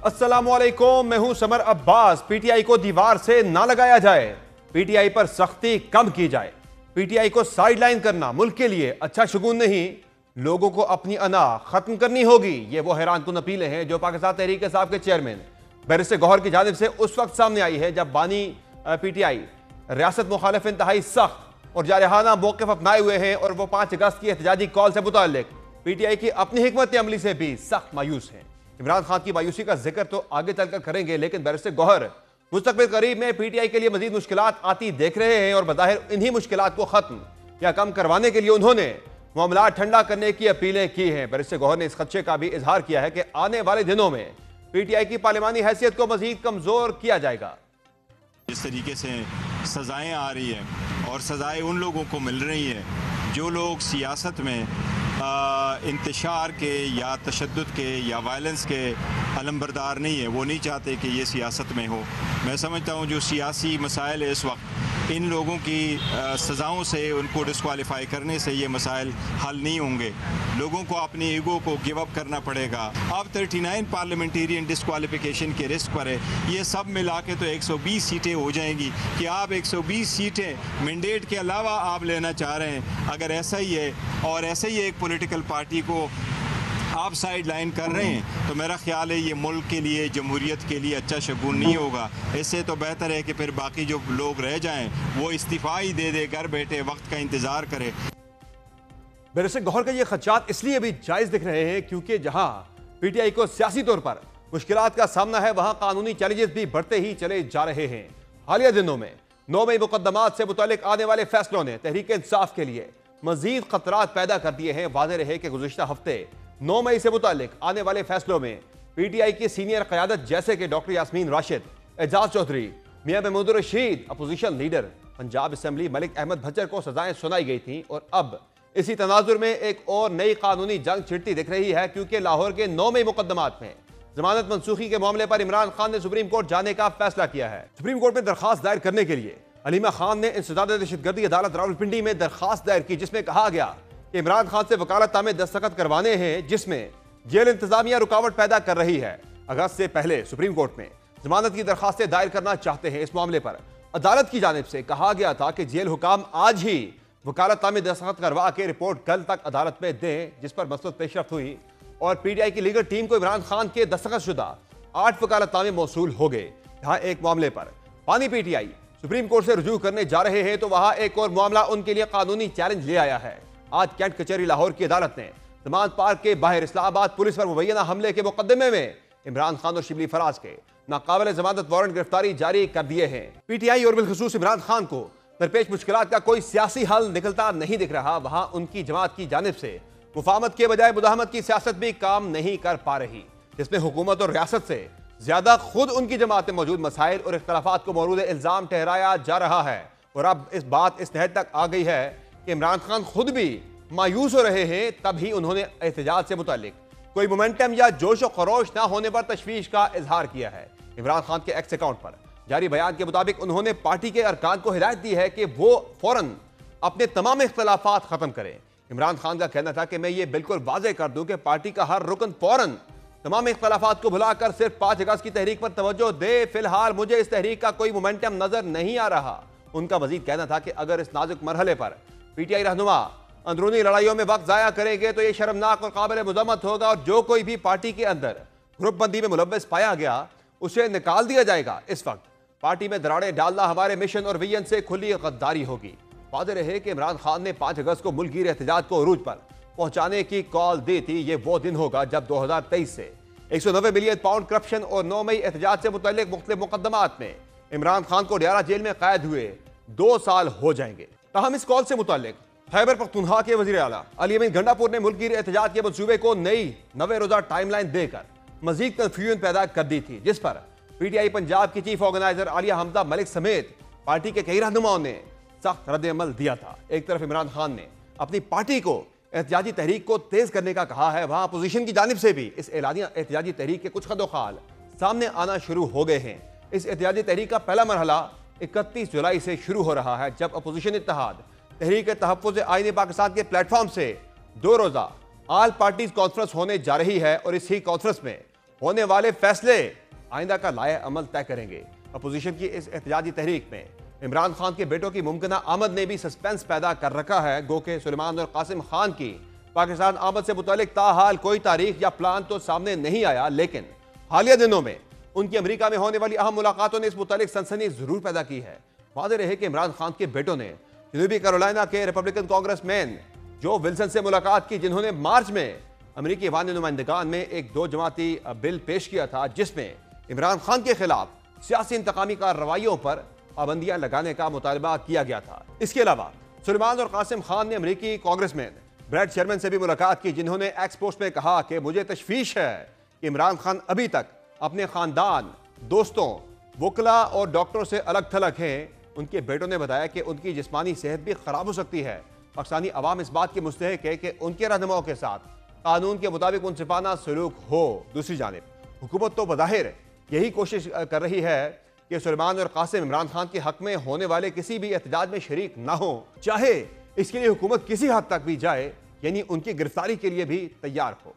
अस्सलामुअलैकुम, मैं हूं समर अब्बास। पीटीआई को दीवार से ना लगाया जाए, पीटीआई पर सख्ती कम की जाए। पीटीआई को साइडलाइन करना मुल्क के लिए अच्छा शगुन नहीं, लोगों को अपनी अना खत्म करनी होगी। ये वो हैरानकुन अपीलें हैं जो पाकिस्तान तहरीक इंसाफ के चेयरमैन बैरिस्टर गौहर की जानिब से उस वक्त सामने आई है जब बानी पीटीआई रियासत मुखालिफ इंतहाई सख्त और जारहाना मौक़िफ़ अपनाए हुए हैं और वो 5 अगस्त की एहतजाजी कॉल से मुताल्लिक पीटीआई की अपनी हिकमत अमली से भी सख्त मायूस हैं। इमरान खान की मायूसी का जिक्र तो आगे चलकर करेंगे, लेकिन बैरिस्टर गौहर मुस्तकबिल करीब में पीटीआई के लिए मजीद मुश्किलात आती देख रहे हैं और बज़ाहिर इन्हीं मुश्किलात को खत्म या कम करवाने के लिए उन्होंने मामला ठंडा करने की अपीलें की हैं। बैरिस्टर गौहर ने इस खदशे का भी इजहार किया है कि आने वाले दिनों में पीटीआई की पार्लिमानी हैसियत को मजीद कमजोर किया जाएगा। जिस तरीके से सजाएं आ रही हैं और सजाएं उन लोगों को मिल रही हैं जो लोग सियासत में इंतशार के या तशद्दुद के या वायलेंस के अलमबरदार नहीं है, वो नहीं चाहते कि ये सियासत में हो। मैं समझता हूँ जो सियासी मसाइल है इस वक्त, इन लोगों की सज़ाओं से उनको डिस्क्वालीफाई करने से ये मसाइल हल नहीं होंगे। लोगों को अपनी ईगो को गिव अप करना पड़ेगा। अब 39 पार्लियामेंटेरियन डिस्क्वालिफिकेशन के रिस्क पर है। ये सब मिला के तो 120 सीटें हो जाएंगी कि आप 120 सीटें मैंडेट के अलावा आप लेना चाह रहे हैं। अगर ऐसा ही है और ऐसे ही एक पॉलिटिकल पार्टी को आप साइड लाइन कर रहे हैं तो मेरा ख्याल है ये मुल्क के लिए, जमहूरियत के लिए अच्छा शगुन नहीं होगा। इससे तो बेहतर है कि फिर बाकी जो लोग रह जाएं वो इस्तीफा ही दे दे, घर बैठे वक्त का इंतजार करे। बैरिस्टर गौहर का ये खदशात इसलिए भी जायज दिख रहे हैं क्योंकि जहां पीटीआई को सियासी तौर पर मुश्किलात का सामना है, वहां कानूनी चैलेंजेस भी बढ़ते ही चले जा रहे हैं। हालिया दिनों में 9 मई मुकदमात से मुतालिक आने वाले फैसलों ने तहरीक इंसाफ के लिए मजीद खतरात पैदा कर दिए हैं। वाज़ेह रहे कि गुज़िश्ता हफ्ते 9 मई से मुतालिक आने वाले फैसलों में पीटीआई की सीनियर क़यादत जैसे कि doctor Yasmin Rashid, Ejaz Chaudhry, Mian Mahmood Rashid, opposition leader Punjab assembly Malik Ahmad Bhachar को सजाएं सुनाई गई थी और अब इसी तनाजुर में एक और नई कानूनी जंग छिड़ती दिख रही है क्योंकि लाहौर के 9 मई मुकदमात में जमानत मनसूखी के मामले पर इमरान खान ने सुप्रीम कोर्ट जाने का फैसला किया है। सुप्रीम कोर्ट में दरखास्त दायर करने के लिए अलीमा खान ने इंसदाद दहशतगर्दी अदालत रावलपिंडी में दरखास्त दायर की, जिसमें कहा गया कि इमरान खान से वकालतनामे दस्तखत करवाने हैं जिसमें जेल इंतजामिया रुकावट पैदा कर रही है। अगस्त से पहले सुप्रीम कोर्ट में जमानत की दरखास्तें दायर करना चाहते हैं। इस मामले पर अदालत की जानिब से कहा गया था कि जेल हुकाम आज ही वकालतनामे दस्तखत करवा के रिपोर्ट कल तक अदालत में दें, जिस पर मसबत पेशरफ्त हुई और पीटीआई की लीगल टीम को इमरान खान के दस्तखत शुदा 8 वकालतनामे मौसूल हो गए। यहाँ एक मामले पर पानी पीटीआई सुप्रीम कोर्ट से रुजू करने जा रहे हैं तो वहां एक और मामला उनके लिए कानूनी चैलेंज ले आया है। आज कैंट कचहरी लाहौर की अदालत ने जमानत पार्क के बाहर इस्लामाबाद पुलिस पर मुबैना हमले के मुकदमे में इमरान खान और शिबली फराज के नाकाबिल जमानत वारंट गिरफ्तारी जारी कर दिए हैं। पीटीआई और बिलखुसूस इमरान खान को दरपेश मुश्किलात का कोई सियासी हल निकलता नहीं दिख रहा। वहां उनकी जमात की जानिब से मुफाहमत के बजाय मुदाहमत की सियासत भी काम नहीं कर पा रही, जिसमें हुकूमत और रियासत से ज्यादा खुद उनकी जमात में मौजूद मसाइल और इख्तलाफात को मौरूद इल्जाम ठहराया जा रहा है। और अब इस बात इस तहत तक आ गई है कि इमरान खान खुद भी मायूस हो रहे हैं, तभी उन्होंने एहतजाज से मुतालिक कोई मोमेंटम या जोश और खरोश ना होने पर तशवीश का इजहार किया है। इमरान खान के एक्स अकाउंट पर जारी बयान के मुताबिक उन्होंने पार्टी के अरकान को हिदायत दी है कि वो फौरन अपने तमाम इख्तलाफात खत्म करें। इमरान खान का कहना था कि मैं ये बिल्कुल वाज़ेह कर दूं कि पार्टी का हर रुकन फौरन तमाम इख्तलाफात को भुलाकर सिर्फ 5 अगस्त की तहरीक पर तवज्जो दे। फिलहाल मुझे इस तहरीक का कोई मोमेंटम नजर नहीं आ रहा। उनका मजीद कहना था कि अगर इस नाजुक मरहले पर पीटीआई रहनुमा अंदरूनी लड़ाइयों में वक्त जाया करेंगे तो यह शर्मनाक और काबिल मुज़म्मत होगा और जो कोई भी पार्टी के अंदर ग्रुपबंदी में मुलव्वस पाया गया उसे निकाल दिया जाएगा। इस वक्त पार्टी में दरारें डालना हमारे मिशन और विजन से खुली गद्दारी होगी। वाज़ेह रहे कि इमरान खान ने 5 अगस्त को मुल्की एहतजाज को अरूज पर पहुंचाने की कॉल दी थी। ये वो दिन होगा जब 2023 से 190 बिलियन पाउंड करप्शन और 9 मई एहतजाज से मुतल्लिक मुख्तलिफ मुकदमात में इमरान खान को डियारा जेल में कैद हुए 2 साल हो जाएंगे। ताहम इस कॉल से मुतल्लिक खैबर पख्तूनख्वा के वज़ीर आला अली अमीन गंडापुर ने मुल्की एहतजाज के मंसूबे को नई 90 रोजा टाइमलाइन देकर मजीद कंफ्यूजन पैदा कर दी थी, जिस पर पीटीआई पंजाब की चीफ ऑर्गेनाइजर आलिया हमजा मलिक समेत पार्टी के कई रहनुमाओं ने सख्त रद्द-ए-अमल दिया था। एक तरफ इमरान खान ने अपनी पार्टी को एहतजाजी तहरीक को तेज करने का कहा है, वहां अपोजिशन की जानिब से भी इस एलानिया एहतजाजी तहरीक के कुछ खदोखाल सामने आना शुरू हो गए हैं। इस एहतजाजी तहरीक का पहला मरहला 31 जुलाई से शुरू हो रहा है, जब अपोजिशन इत्तेहाद तहरीक तहफ़्फ़ुज़ आईन पाकिस्तान के प्लेटफॉर्म से 2 रोज़ा ऑल पार्टीज कॉन्फ्रेंस होने जा रही है और इसी कॉन्फ्रेंस में होने वाले फैसले आइंदा का लाया अमल तय करेंगे। अपोजिशन की इस एहतजाजी तहरीक में इमरान खान के बेटों की मुमकिना आमद ने भी सस्पेंस पैदा कर रखा है। गो के सुलेमान और कासिम खान की पाकिस्तान आमद से मुतालिक ताहाल कोई तारीख या प्लान तो सामने नहीं आया, लेकिन हालिया दिनों में उनकी अमेरिका में होने वाली अहम मुलाकातों ने इस मुतालिक सनसनी जरूर पैदा की है। वादे रहे कि इमरान खान के बेटों ने जनूबी कैरोलिना के रिपब्लिकन कांग्रेसमैन जो विल्सन से मुलाकात की, जिन्होंने मार्च में अमेरिकी अवामी नुमाइंदगान में एक 2 जमाती बिल पेश किया था जिसमें इमरान खान के खिलाफ सियासी इंतकामी कार्रवाइयों पर पाबंदियां लगाने का मुतालबा किया गया था। इसके अलावा सुलेमान और कासिम खान ने अमेरिकी कांग्रेसमैन ब्रैड शेरमैन से भी मुलाकात की, जिन्होंने एक्स पोस्ट में कहा कि मुझे तशवीश है कि इमरान खान अभी तक अपने खानदान, दोस्तों, वकला और डॉक्टरों से अलग थलग हैं। उनके बेटों ने बताया कि उनकी जिस्मानी सेहत भी खराब हो सकती है। पाकिस्तानी अवाम इस बात की मुस्तहिक है कि उनके रहनुमाओं के साथ कानून के मुताबिक मुनसिफाना सलूक हो। दूसरी जानिब हुकूमत तो बज़ाहिर यही कोशिश कर रही है कि सुलेमान और कासिम इमरान खान के हक में होने वाले किसी भी एहतजाज में शरीक ना हो, चाहे इसके लिए हुकूमत किसी हद तक भी जाए, यानी उनकी गिरफ्तारी के लिए भी तैयार हो।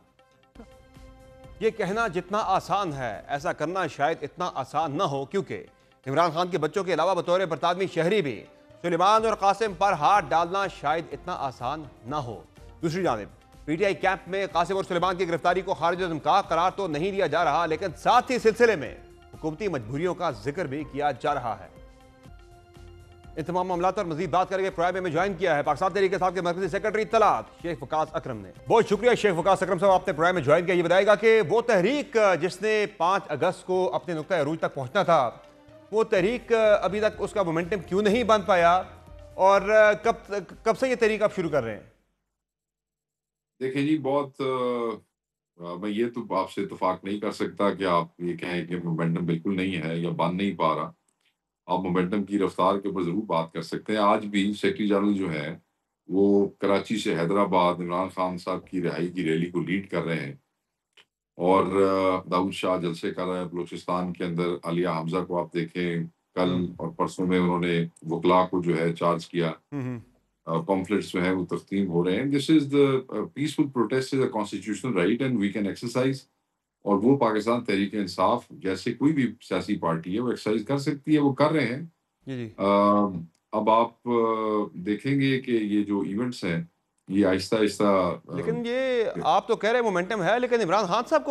यह कहना जितना आसान है, ऐसा करना शायद इतना आसान ना हो, क्योंकि इमरान खान के बच्चों के अलावा बतौर बरतानवी शहरी भी सुलेमान और कासिम पर हाथ डालना शायद इतना आसान ना हो। दूसरी जानिब पीटीआई कैंप में कासिम और सुलेमान की गिरफ्तारी को खारिज-ए-मुमकिन करार तो नहीं दिया जा रहा, लेकिन साथ ही सिलसिले में हुकूमती मजबूरियों का जिक्र भी किया जा रहा है। इन तमाम मामलों पर मजीद बात करेंगे। प्रोग्राम में ज्वाइन किया है पाकिस्तान तहरीक इंसाफ के मरकजी सेक्रेटरी इत्तलात शेख वकास अकरम ने। बहुत शुक्रिया शेख वकास अकरम साहब, आपने प्रोग्राम में ज्वाइन किया। ये बताएगा कि वो तहरीक जिसने 5 अगस्त को अपने नुक्ता अरूज तक पहुंचना था, वो तहरीक अभी तक उसका मोमेंटम क्यों नहीं बन पाया, और कब से ये तहरीक आप शुरू कर रहे हैं? देखिए जी, मैं ये तो आपसे इत्तेफाक नहीं कर सकता कि आप ये कहें कि मोमेंटम बिल्कुल नहीं है या बन नहीं पा रहा। आप मोमेंटम की रफ्तार के ऊपर ज़रूर बात कर सकते हैं। आज भी सेक्रेटरी जनरल जो है, वो कराची से हैदराबाद इमरान खान साहब की रिहाई की रैली को लीड कर रहे हैं, और दाऊद शाह जलसे कर रहे हैं बलूचिस्तान के अंदर। आलिया हमजा को आप देखें, कल और परसों में उन्होंने वकला को जो है चार्ज किया। पम्फलेट्स जो है वो तस्लीम हो रहे हैं। This is the peaceful protest is a constitutional right and we can exercise, और वो पाकिस्तान तहरीक इंसाफ जैसे कोई भी सियासी पार्टी है वो एक्सरसाइज कर सकती है, वो कर रहे हैं। जी। अब आप देखेंगे कि ये जो इवेंट्स हैं ये आहिस्ता आहिस्ता लेकिन ये आप तो कह रहे हैं मोमेंटम है, लेकिन इमरान खान साहब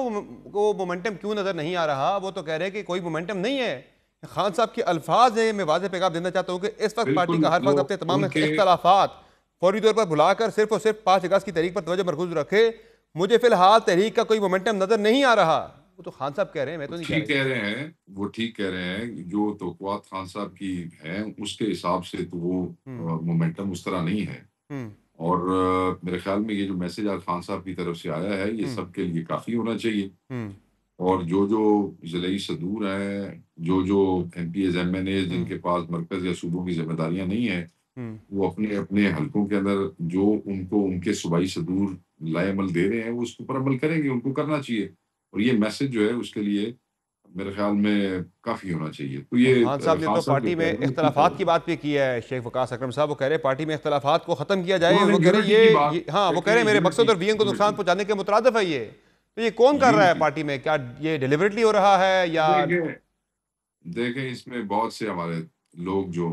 को मोमेंटम क्यों नजर नहीं आ रहा? वो तो कह रहे हैं कि कोई मोमेंटम नहीं है। खान साहब के अल्फाज है, मैं वाज़ेह पैगाम देना चाहता हूँ कि इस वक्त पार्टी का हर वक्त अपने तमाम इख्तलाफात फौरी तौर पर भुलाकर सिर्फ और सिर्फ 5 अगस्त की तारीख पर तवज्जो मरकूज रखे। मुझे फिलहाल तहरीक का कोई मोमेंटम नजर नहीं आ रहा। वो तो खान साहब कह रहे हैं, मैं तो नहीं ठीक कह रहे हैं, वो ठीक कह रहे हैं। जो तवक्कुआत खान साहब की है उसके हिसाब से तो वो मोमेंटम उस तरह नहीं है। और मेरे ख्याल में ये जो मैसेज आज खान साहब की तरफ से आया है, ये सबके लिए काफ़ी होना चाहिए। और जो जो ज़िले सदूर हैं, जो जो एमपीज़ एमएनए जिनके पास मरकज़ या सूबों की जिम्मेदारियां नहीं है, वो अपने अपने हलकों के अंदर जो उनको उनके सूबाई सदूर लाएमल दे रहे हैं, वो उसके ऊपर अमल करेंगे, उनको करना चाहिए। और ये मैसेज जो है उसके लिए मेरे ख्याल में काफ़ी होना चाहिए। तो ये खान साहब ने तो पार्टी में इख्तलाफात की बात भी की है। शेख वकास अकरम साहब वो कह रहे हैं पार्टी में इख्तलाफात को खत्म किया जाए। वो कह रहे ये हाँ, वो कह रहे हैं मेरे मकसद और वीएन को नुकसान पहुंचाने के मुतरादिफ है ये। तो ये कौन कर रहा है पार्टी में? क्या ये डिलिबरेटली हो रहा है या? देखें इसमें बहुत से हमारे लोग जो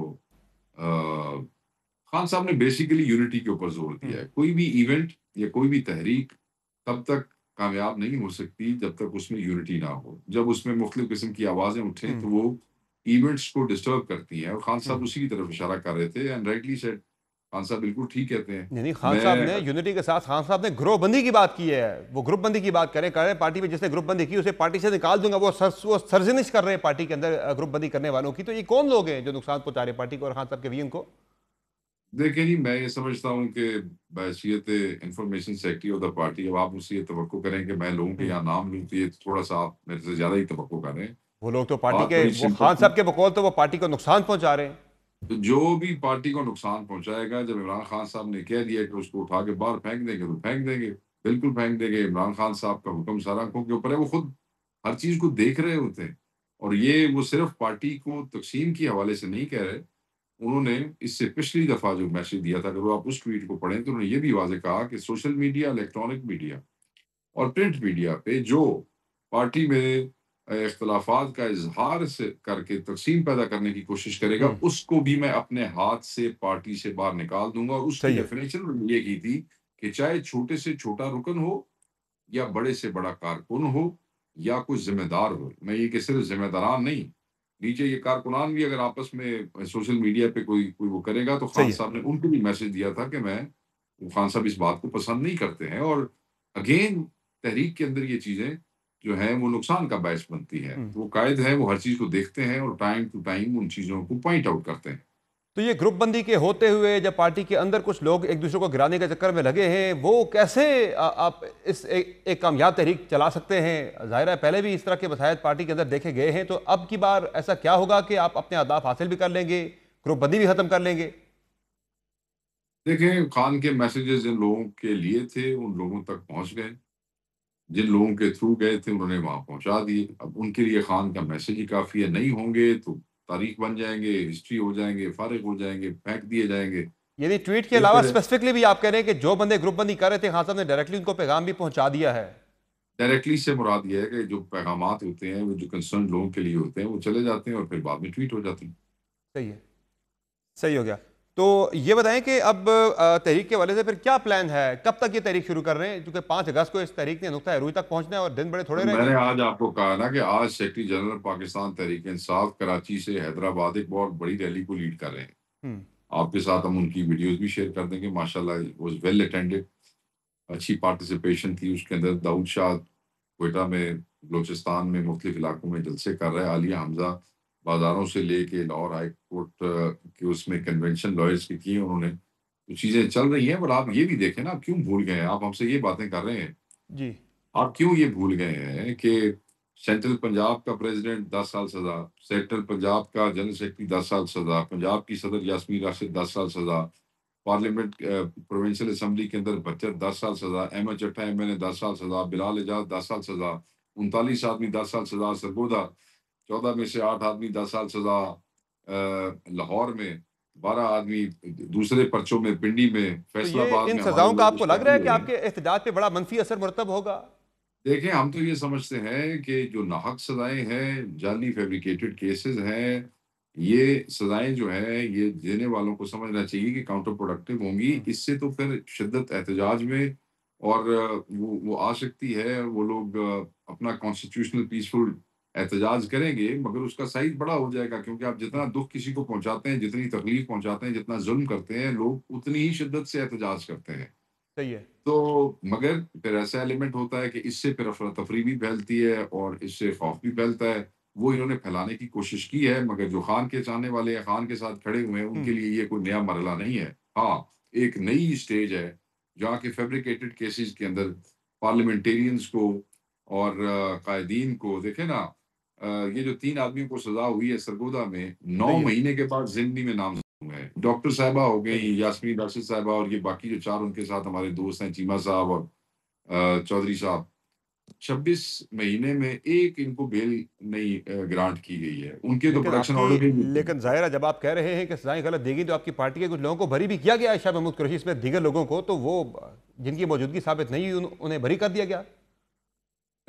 खान साहब ने बेसिकली यूनिटी के ऊपर जोर दिया है। कोई भी इवेंट या कोई भी तहरीक तब तक कामयाब नहीं हो सकती जब तक उसमें यूनिटी ना हो। जब उसमें मुख्तलिफ किस्म की आवाजें उठें तो वो इवेंट्स को डिस्टर्ब करती हैं, और खान साहब उसी की तरफ इशारा कर रहे थे। एंड राइटली सेड, खान साहब बिल्कुल ठीक कहते हैं। नहीं, खान साहब ने यूनिटी के साथ खान साहब ने ग्रुप बंदी की बात की है। वो ग्रुप बंदी की बात करें पार्टी में जिसने ग्रुप बंदी की उसे पार्टी से निकाल दूंगा। वो सरजनिश कर रहे हैं पार्टी के अंदर ग्रुप बंदी करने वालों की। तो ये कौन लोग हैं जो नुकसान पहुंचा रहे हैं पार्टी को और खान साहब के वीएन को? देखिए जी, मैं ये समझता हूँ कि बहैसियत information secretary of the party, अब आप मुझसे ये तवक्को करें कि मैं लोगों के यहाँ नाम लूँ, तो ये थोड़ा सा आप मेरे से ज्यादा ही तवक्को कर रहे हैं। वो लोग तो पार्टी के, वो खान साहब के बकौल तो वो पार्टी को नुकसान पहुंचा रहे हैं। तो जो भी पार्टी को नुकसान पहुंचाएगा, जब इमरान खान साहब ने कह दिया कि उसको उठा के बाहर फेंक देंगे तो फेंक देंगे, बिल्कुल फेंक देंगे। इमरान खान साहब का हुक्म सारा आंखों के ऊपर है, वो खुद हर चीज को देख रहे होते हैं। और ये वो सिर्फ पार्टी को तकसीम के हवाले से नहीं कह रहे, उन्होंने इससे पिछली दफा जो मैसेज दिया था, अगर आप उस ट्वीट को पढ़ें तो उन्होंने ये भी वाजे कहा कि सोशल मीडिया, इलेक्ट्रॉनिक मीडिया और प्रिंट मीडिया पे जो पार्टी में इख्तलाफात का इजहार से करके तकसीम पैदा करने की कोशिश करेगा, उसको भी मैं अपने हाथ से पार्टी से बाहर निकाल दूंगा। और उसकी सही है। डेफिनेशन मैंने ये की थी कि चाहे छोटे से छोटा रुकन हो या बड़े से बड़ा कारकुन हो या कोई जिम्मेदार हो, मैं ये कि सिर्फ जिम्मेदारान नहीं, नीचे ये कारकुनान भी अगर आपस में सोशल मीडिया पे कोई कोई वो करेगा, तो खान सही है। साहब ने उनको भी मैसेज दिया था कि मैं, वो खान साहब इस बात को पसंद नहीं करते हैं। और अगेन तहरीक के अंदर ये चीजें जो है वो नुकसान का बायस बनती है। वो कायद है, वो हर चीज को देखते हैं और टाइम टू टाइम उन चीजों को पॉइंट आउट करते हैं। तो ये ग्रुप बंदी के होते हुए जब पार्टी के अंदर कुछ लोग एक दूसरे को गिराने के चक्कर में लगे हैं, वो कैसे आप इस एक कामयाब तहरीक चला सकते हैं? जाहिर है पहले भी इस तरह के मसायद पार्टी के अंदर देखे गए हैं, तो अब की बार ऐसा क्या होगा कि आप अपने अहदाफ हासिल भी कर लेंगे, ग्रुप बंदी भी खत्म कर लेंगे? देखें, खान के मैसेजेस जिन लोगों के लिए थे उन लोगों तक पहुंच गए, जिन लोगों के थ्रू गए थे उन्होंने वहां पहुंचा दिए। अब उनके लिए खान का मैसेज ही काफी है, नहीं होंगे तो तारीख बन जाएंगे, हिस्ट्री हो जाएंगे, फारिग हो जाएंगे, फेंक दिए जाएंगे। यानी ट्वीट के एक अलावा तरह स्पेसिफिकली भी आप कह रहे हैं कि जो बंदे ग्रुप बंदी कर रहे थे, खान साहब ने डायरेक्टली उनको पैगाम भी पहुंचा दिया है? डायरेक्टली से मुराद ये है कि जो पैगामात होते हैं वो जो कंसर्न लोगों के लिए होते हैं वो चले जाते हैं और फिर बाद में ट्वीट हो जाते हैं। सही है। सही हो गया। तो ये बताएं कि अब तहरीक के वाले से फिर क्या प्लान है, कब तक ये तहरीक शुरू कर रहे हैं? क्योंकि 5 अगस्त को इस तहरीक ने नुक्ता अरूज तक पहुंचना है और दिन बड़े थोड़े रह गए मैंने हैं। आज आपको कहा ना कि आज सेक्रेटरी जनरल पाकिस्तान तहरीक इंसाफ कराची से हैदराबाद एक बहुत बड़ी रैली को लीड कर रहे हैं। हम्म। आपके साथ हम उनकी वीडियोस भी शेयर कर देंगे। माशाल्लाह वाज वेल अटेंडेड, अच्छी पार्टिसिपेशन थी उसके अंदर। दाऊद शाह क्वेटा में, बलोचिस्तान में मुख्तलिफ इलाकों में जलसे कर रहा है। आलिया हमजा बाजारों से लेके लाहौर हाई कोर्ट के उसमें कन्वेंशन लॉयर्स की की उन्होंने, तो चीजें चल रही हैं। बट आप ये भी देखें ना, आप क्यों भूल गए हैं? आप हमसे ये बातें कर रहे हैं, जी। आप क्यों ये भूल गए हैं कि सेंट्रल पंजाब का प्रेसिडेंट 10 साल सजा, सेंट्रल पंजाब का जनरल सेक्रेटरी 10 साल सजा, पंजाब की सदर यास्मीन राशिद 10 साल सजा, पार्लियामेंट प्रोविंशियल असेंबली के अंदर बच्चर 10 साल सजा, अहमद चट्टा एमएलए 10 साल सजा, बिलाल एजाज 10 साल सजा, 39 आदमी 10 साल सजा, सरगोदा 14 में से 8 आदमी 10 साल सजा, लाहौर में 12 आदमी दूसरे पर्चों में, पिंडी में, तो ये फैसलाबाद इन में हमारे सजाओं का लोग आपको लग रहा है मुस्तैदी कि हो रहे आपके हैं। एहतजाज पे बड़ा मनफी असर मुरतब होगा? देखें, हम तो ये समझते हैं कि जो नाहक सजाएं हैं, जाली फैब्रिकेटेड केसेस हैं, ये सजाएं जो हैं ये देने वालों को समझना चाहिए कि काउंटर प्रोडक्टिव होंगी। हम्म। इससे तो फिर शिद्दत एहतजाज में और वो आ सकती है। वो लोग अपना कॉन्स्टिट्यूशनल पीसफुल एहतजाज करेंगे, मगर उसका साइज बड़ा हो जाएगा, क्योंकि आप जितना दुख किसी को पहुंचाते हैं, जितनी तकलीफ पहुंचाते हैं, जितना जुल्म करते हैं, लोग उतनी ही शिद्दत से एहतजाज करते हैं। सही है। तो मगर फिर ऐसा एलिमेंट होता है कि इससे फिर अफरा तफरी भी फैलती है और इससे खौफ भी फैलता है। वो इन्होंने फैलाने की कोशिश की है, मगर जो खान के चाहने वाले हैं, खान के साथ खड़े हुए हैं, उनके हम्म। लिए ये कोई नया मरहला नहीं है। हाँ, एक नई स्टेज है जहाँ के फैब्रिकेटेड केसेस के अंदर पार्लियामेंटेरियंस को और कायदीन को देखे ना। ये जो 3 आदमियों को सजा हुई है सरगोदा में, नौ सही है। महीने के बाद जिंदगी में नाम है। डॉक्टर साहिबा हो गई, सही है। यास्मीन राशिद साहिबा, और ये बाकी जो 4 उनके साथ हमारे दोस्त हैं, चीमा साहब और चौधरी साहब, 26 महीने में एक इनको बेल नहीं ग्रांट की गई है। उनके तो लेकिन प्रोडक्शन आपकी ऑर्डर भी लेकिन जाहिर है जब आप कह रहे हैं कि सजाएं गलत दी गई, तो आपकी पार्टी के कुछ लोगों को बरी भी किया गया है, शाह महमूद कुरैशी इसमें दीगर लोगों को, तो वो जिनकी मौजूदगी साबित नहीं हुई उन्हें बरी कर दिया गया?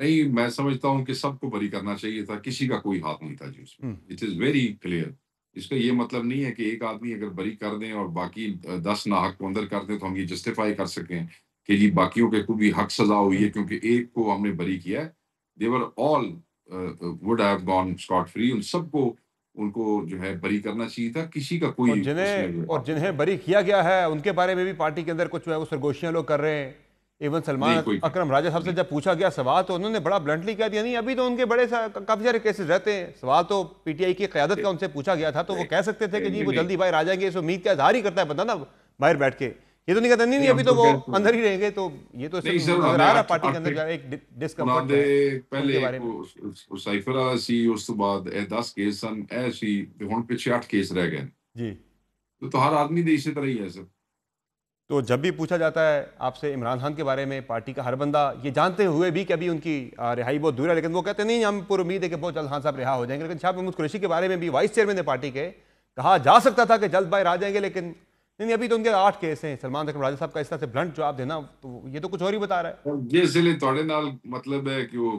नहीं। मैं समझता हूँ कि सबको बरी करना चाहिए था, किसी का कोई हाथ नहीं था जी उसमें। Hmm. It is very clear. इसका ये मतलब नहीं है कि एक आदमी अगर बरी कर दें और बाकी 10 नाहक को अंदर कर दें तो हम ये जस्टिफाई कर सकें कि जी बाकियों के को भी हक सजा हुई है हम्म। क्योंकि एक को हमने बरी किया है। They're all would have gone scot free. उन सबको उनको जो है बरी करना चाहिए था, किसी का कोई उसमें जो हाथ नहीं जिन्हें था। बरी किया गया है उनके बारे में भी पार्टी के अंदर कुछ जो है वो सरगोशियां लोग कर रहे हैं। इवन नहीं सलमान कोई अकरम राजा साहब से नहीं। जब पूछा गया सवाल, तो उन्होंने बड़ा ब्लंटली कह दिया, नहीं अभी तो उनके काफी सारे केसेस रहते हैं। सवाल तो पीटीआई की क्यादत का उनसे पूछा गया था, तो वो कह सकते थे कि जी नहीं वो नहीं जल्दी बाहर आ जाएंगे, इस उम्मीद का इजहार ही करता है बंदा ना बाहर बैठ के। ये तो नहीं कहता नहीं नहीं नहीं, अभी हम तो तो वो कहते हैं अंदर ही रहेंगे। तो ये तो नहीं सिर्फ सर। नजर उन्होंने आ रहा है 8 पार्टी के 8 अंदर जो है एक ਉਹਨਾਂ डिस्कम्फर्ट ਦੇ जो है ਪਹਿਲੇ उनके ਇੱਕ बारे में। ਸਾਈਫਰ ਵਾਲਾ ਸੀ, ਉਸ ਤੋਂ ਬਾਅਦ ਇਹ 10 ਕੇਸ ਸਨ, ਇਹ ਸੀ ਤੇ ਹੁਣ ਪਿੱਛੇ 8 ਕੇਸ ਰਹਿ ਗਏ ਨੇ। जी। तो हर आदमी ਦੇ ਇਸੇ तरह ही है सर। तो जब भी पूछा जाता है आपसे इमरान खान के बारे में, पार्टी का हर बंदा ये जानते हुए भी कि अभी उनकी रिहाई बहुत दूर है, लेकिन वो कहते नहीं हम पूरी उम्मीद है कि बहुत जल्द खान साहब रिहा हो जाएंगे। लेकिन शाह महमूद कुरैशी के बारे में भी वाइस चेयरमैन है पार्टी के, कहा जा सकता था कि जल्द बाहर आ जाएंगे, लेकिन नहीं अभी तो उनके 8 केस हैं। सलमान अकरम राजा साहब का इस तरह से ब्लंट जवाब देना, तो ये तो कुछ और ही बता रहा है। और जिस ਵੇਲੇ ਤੁਹਾਡੇ ਨਾਲ मतलब है कि वो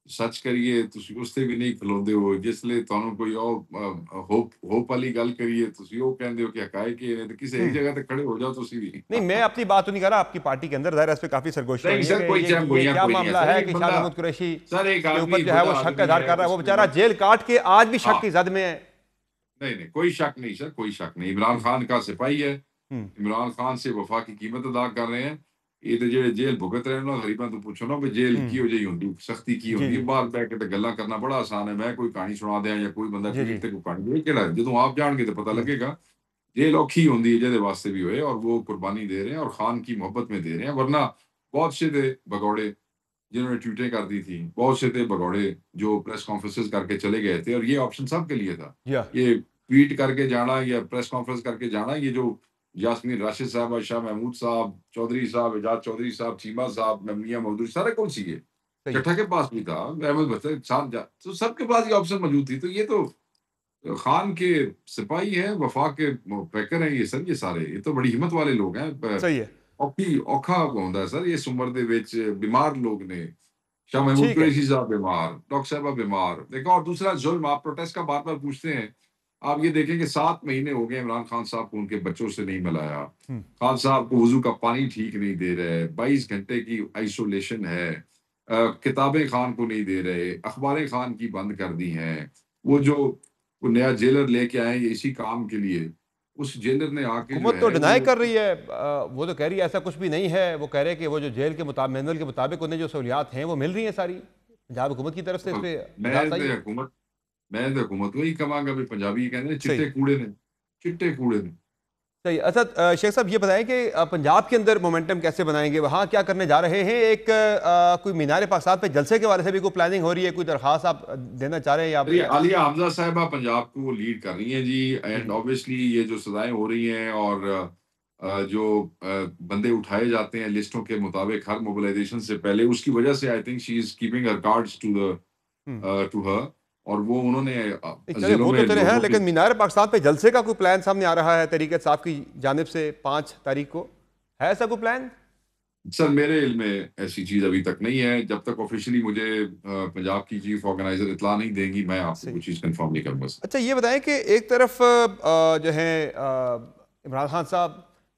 सच करिए ਤੁਸੀਂ ਉਸ ਤੇ ਵੀ ਨਹੀਂ ਖਲੋਂਦੇ ਹੋ, ਜਿਸ ਲਈ ਤੁਹਾਨੂੰ ਕੋਈ ਹੋਪ ਵਾਲੀ ਗੱਲ ਕਰੀਏ ਤੁਸੀਂ ਉਹ ਕਹਿੰਦੇ ਹੋ ਕਿ ਹਕਾਇਕ ਇਹ ਨੇ, ਤੇ ਕਿਸੇ ਇੱਕ ਜਗ੍ਹਾ ਤੇ खड़े हो जाओ ਤੁਸੀਂ भी। नहीं, मैं अपनी बात तो नहीं कर रहा, आपकी पार्टी के अंदर ज़ाहिर है इस पे काफी सरगोशी हो नहीं रही सर, है कोई कि ये क्या कोई नहीं है मामला सर, है एक कि शाह बंदा महमूद कुरैशी सर एक के आदमी ऊपर जो है वो बड़ा शक का आदमी इजहार है, कर रहा है, वो उसके बेचारा बाद जेल काट के आज भी शक हाँ की जद में है। नहीं नहीं कोई शक नहीं सर, कोई शक नहीं। इमरान खान का सिपाही है, हम्म, इमरान खान से वफा की कीमत अदा कर रहे हैं। ਇਹ ਤੇ ਜਿਹੜੇ ਜੇਲ੍ਹ ਭੁਗਤ ਰਹੇ ਨੇ ਗਰੀਬਾਂ ਤੋਂ ਪੁੱਛੋ ਨਾ ਵੀ ਜੇਲ੍ਹ हम्म, ਕਿਹੋ ਜਿਹੀ ਹੁੰਦੀ, ਸਖਤੀ ਕੀ जी ਹੁੰਦੀ ਹੈ। जी ਬਾਹਰ ਬਹਿ ਕੇ ਤੇ ਗੱਲਾਂ ਕਰਨਾ ਬੜਾ ਆਸਾਨ ਹੈ, ਮੈਂ ਕੋਈ ਕਹਾਣੀ ਸੁਣਾ ਦਿਆਂ ਜਾਂ ਕੋਈ ਬੰਦਾ जी जी ਪੀठ ਤੇ ਕੋਈ ਕਹਾਣੀ, ਇਹ ਕਿਹੜਾ ਜਦੋਂ ਆਪ ਜਾਣਗੇ ਤਾਂ पता हम्म, लगेगा। जेल औखी होंदी है ਜਿਹਦੇ ਵਾਸਤੇ भी होए, और वो कुर्बानी दे रहे हैं और खान की मोहब्बत में दे रहे हैं। वरना बहुत से थे भगौड़े जिन्होंने ट्वीटें कर दी थी, बहुत से थे भगौड़े जो प्रेस कॉन्फ्रेंसेस करके चले गए थे, और ये ऑप्शन सबके लिए था। या ये ट्वीट करके जाना या प्रेस कॉन्फ्रेंस करके जाना, ये जो यास्मीन राशिद साहब, शाह महमूद साहब, चौधरी साहब, एजाज चौधरी साहब, चीमा साहब, मियां मौदूदी, सारे कौन सी है, सही है। चट्टा के पास भी था, अहमद भट्ट साथ जा, तो सबके पास ये ऑप्शन मौजूद थी। तो ये तो खान के सिपाही हैं, वफा के पैकर हैं ये सर, ये सारे, ये तो बड़ी हिम्मत वाले लोग हैं। सही है, औखा होंदा है सर इस उम्र दे विच, बीमार लोग ने। शाह महमूद ठीक है। कुरैशी साहब बीमार, डॉक्टर साहबा बीमार। देखो, और दूसरा जुल्म, आप प्रोटेस्ट का बार-बार पूछते हैं। आप ये देखें कि 7 महीने हो गए इमरान खान साहब को उनके बच्चों से नहीं मिलाया। हम्म, खान साहब को वज़ू का पानी ठीक नहीं दे रहे, 22 घंटे की आइसोलेशन है। किताबें खान को नहीं दे रहे, अखबारें खान की बंद कर दी हैं। वो नया जेलर लेके आए हैं इसी काम के लिए, उस जेलर ने आके जो हुकूमत तो है डिनाई वो कर रही है, वो तो कह रही है ऐसा कुछ भी नहीं है। वो कह रहे हैं कि वो जो जेल के मुताबिक, मैनुअल के मुताबिक उन्हें जो सहूलियात हैं वो मिल रही हैं सारी, पंजाब हुकूमत की तरफ से। इस पे मैं वजाहत ते आई। हुकूमत मैं ते हुकूमत को ही कहांगा भी पंजाबी कहते हैं सही, चिट्टे कूड़े ने। सही। असद शेख साहब ये बताएं कि पंजाब के अंदर मोमेंटम कैसे बनाएंगे, वहाँ क्या करने जा रहे हैं? एक कोई मीनार पाकिस्तान पे जलसे के बारे से भी कोई प्लानिंग हो रही है, कोई दरखास्त आप देना चाह रहे हैं या चलिए, आलिया हमजा साहिबा पंजाब को लीड कर रही हैं जी, एंड ऑब्वियसली ये जो सजाएं हो रही हैं और जो बंदे उठाए जाते हैं लिस्टों के मुताबिक हर मोबिलाइजेशन से पहले, उसकी वजह से I think she is keeping her cards to her, और वो उन्होंने चले जिलों वो तो में चले हैं, लोगों लेकिन की। मीनार पाकिस्तान पे जलसे का कोई प्लान सामने आ रहा है तहरीक साहब की जानिब से 5 तारीख को, है ऐसा कोई प्लान? सर मेरे इल्म में ऐसी चीज अभी तक नहीं है। जब तक ऑफिशियली मुझे पंजाब की चीफ ऑर्गेनाइजर इतला नहीं देंगी, मैं आपको सही। कोई चीज कंफर्म नहीं करूंगा सर। अच्छा, ये बताएं कि एक तरफ जो है इमरान खान साहब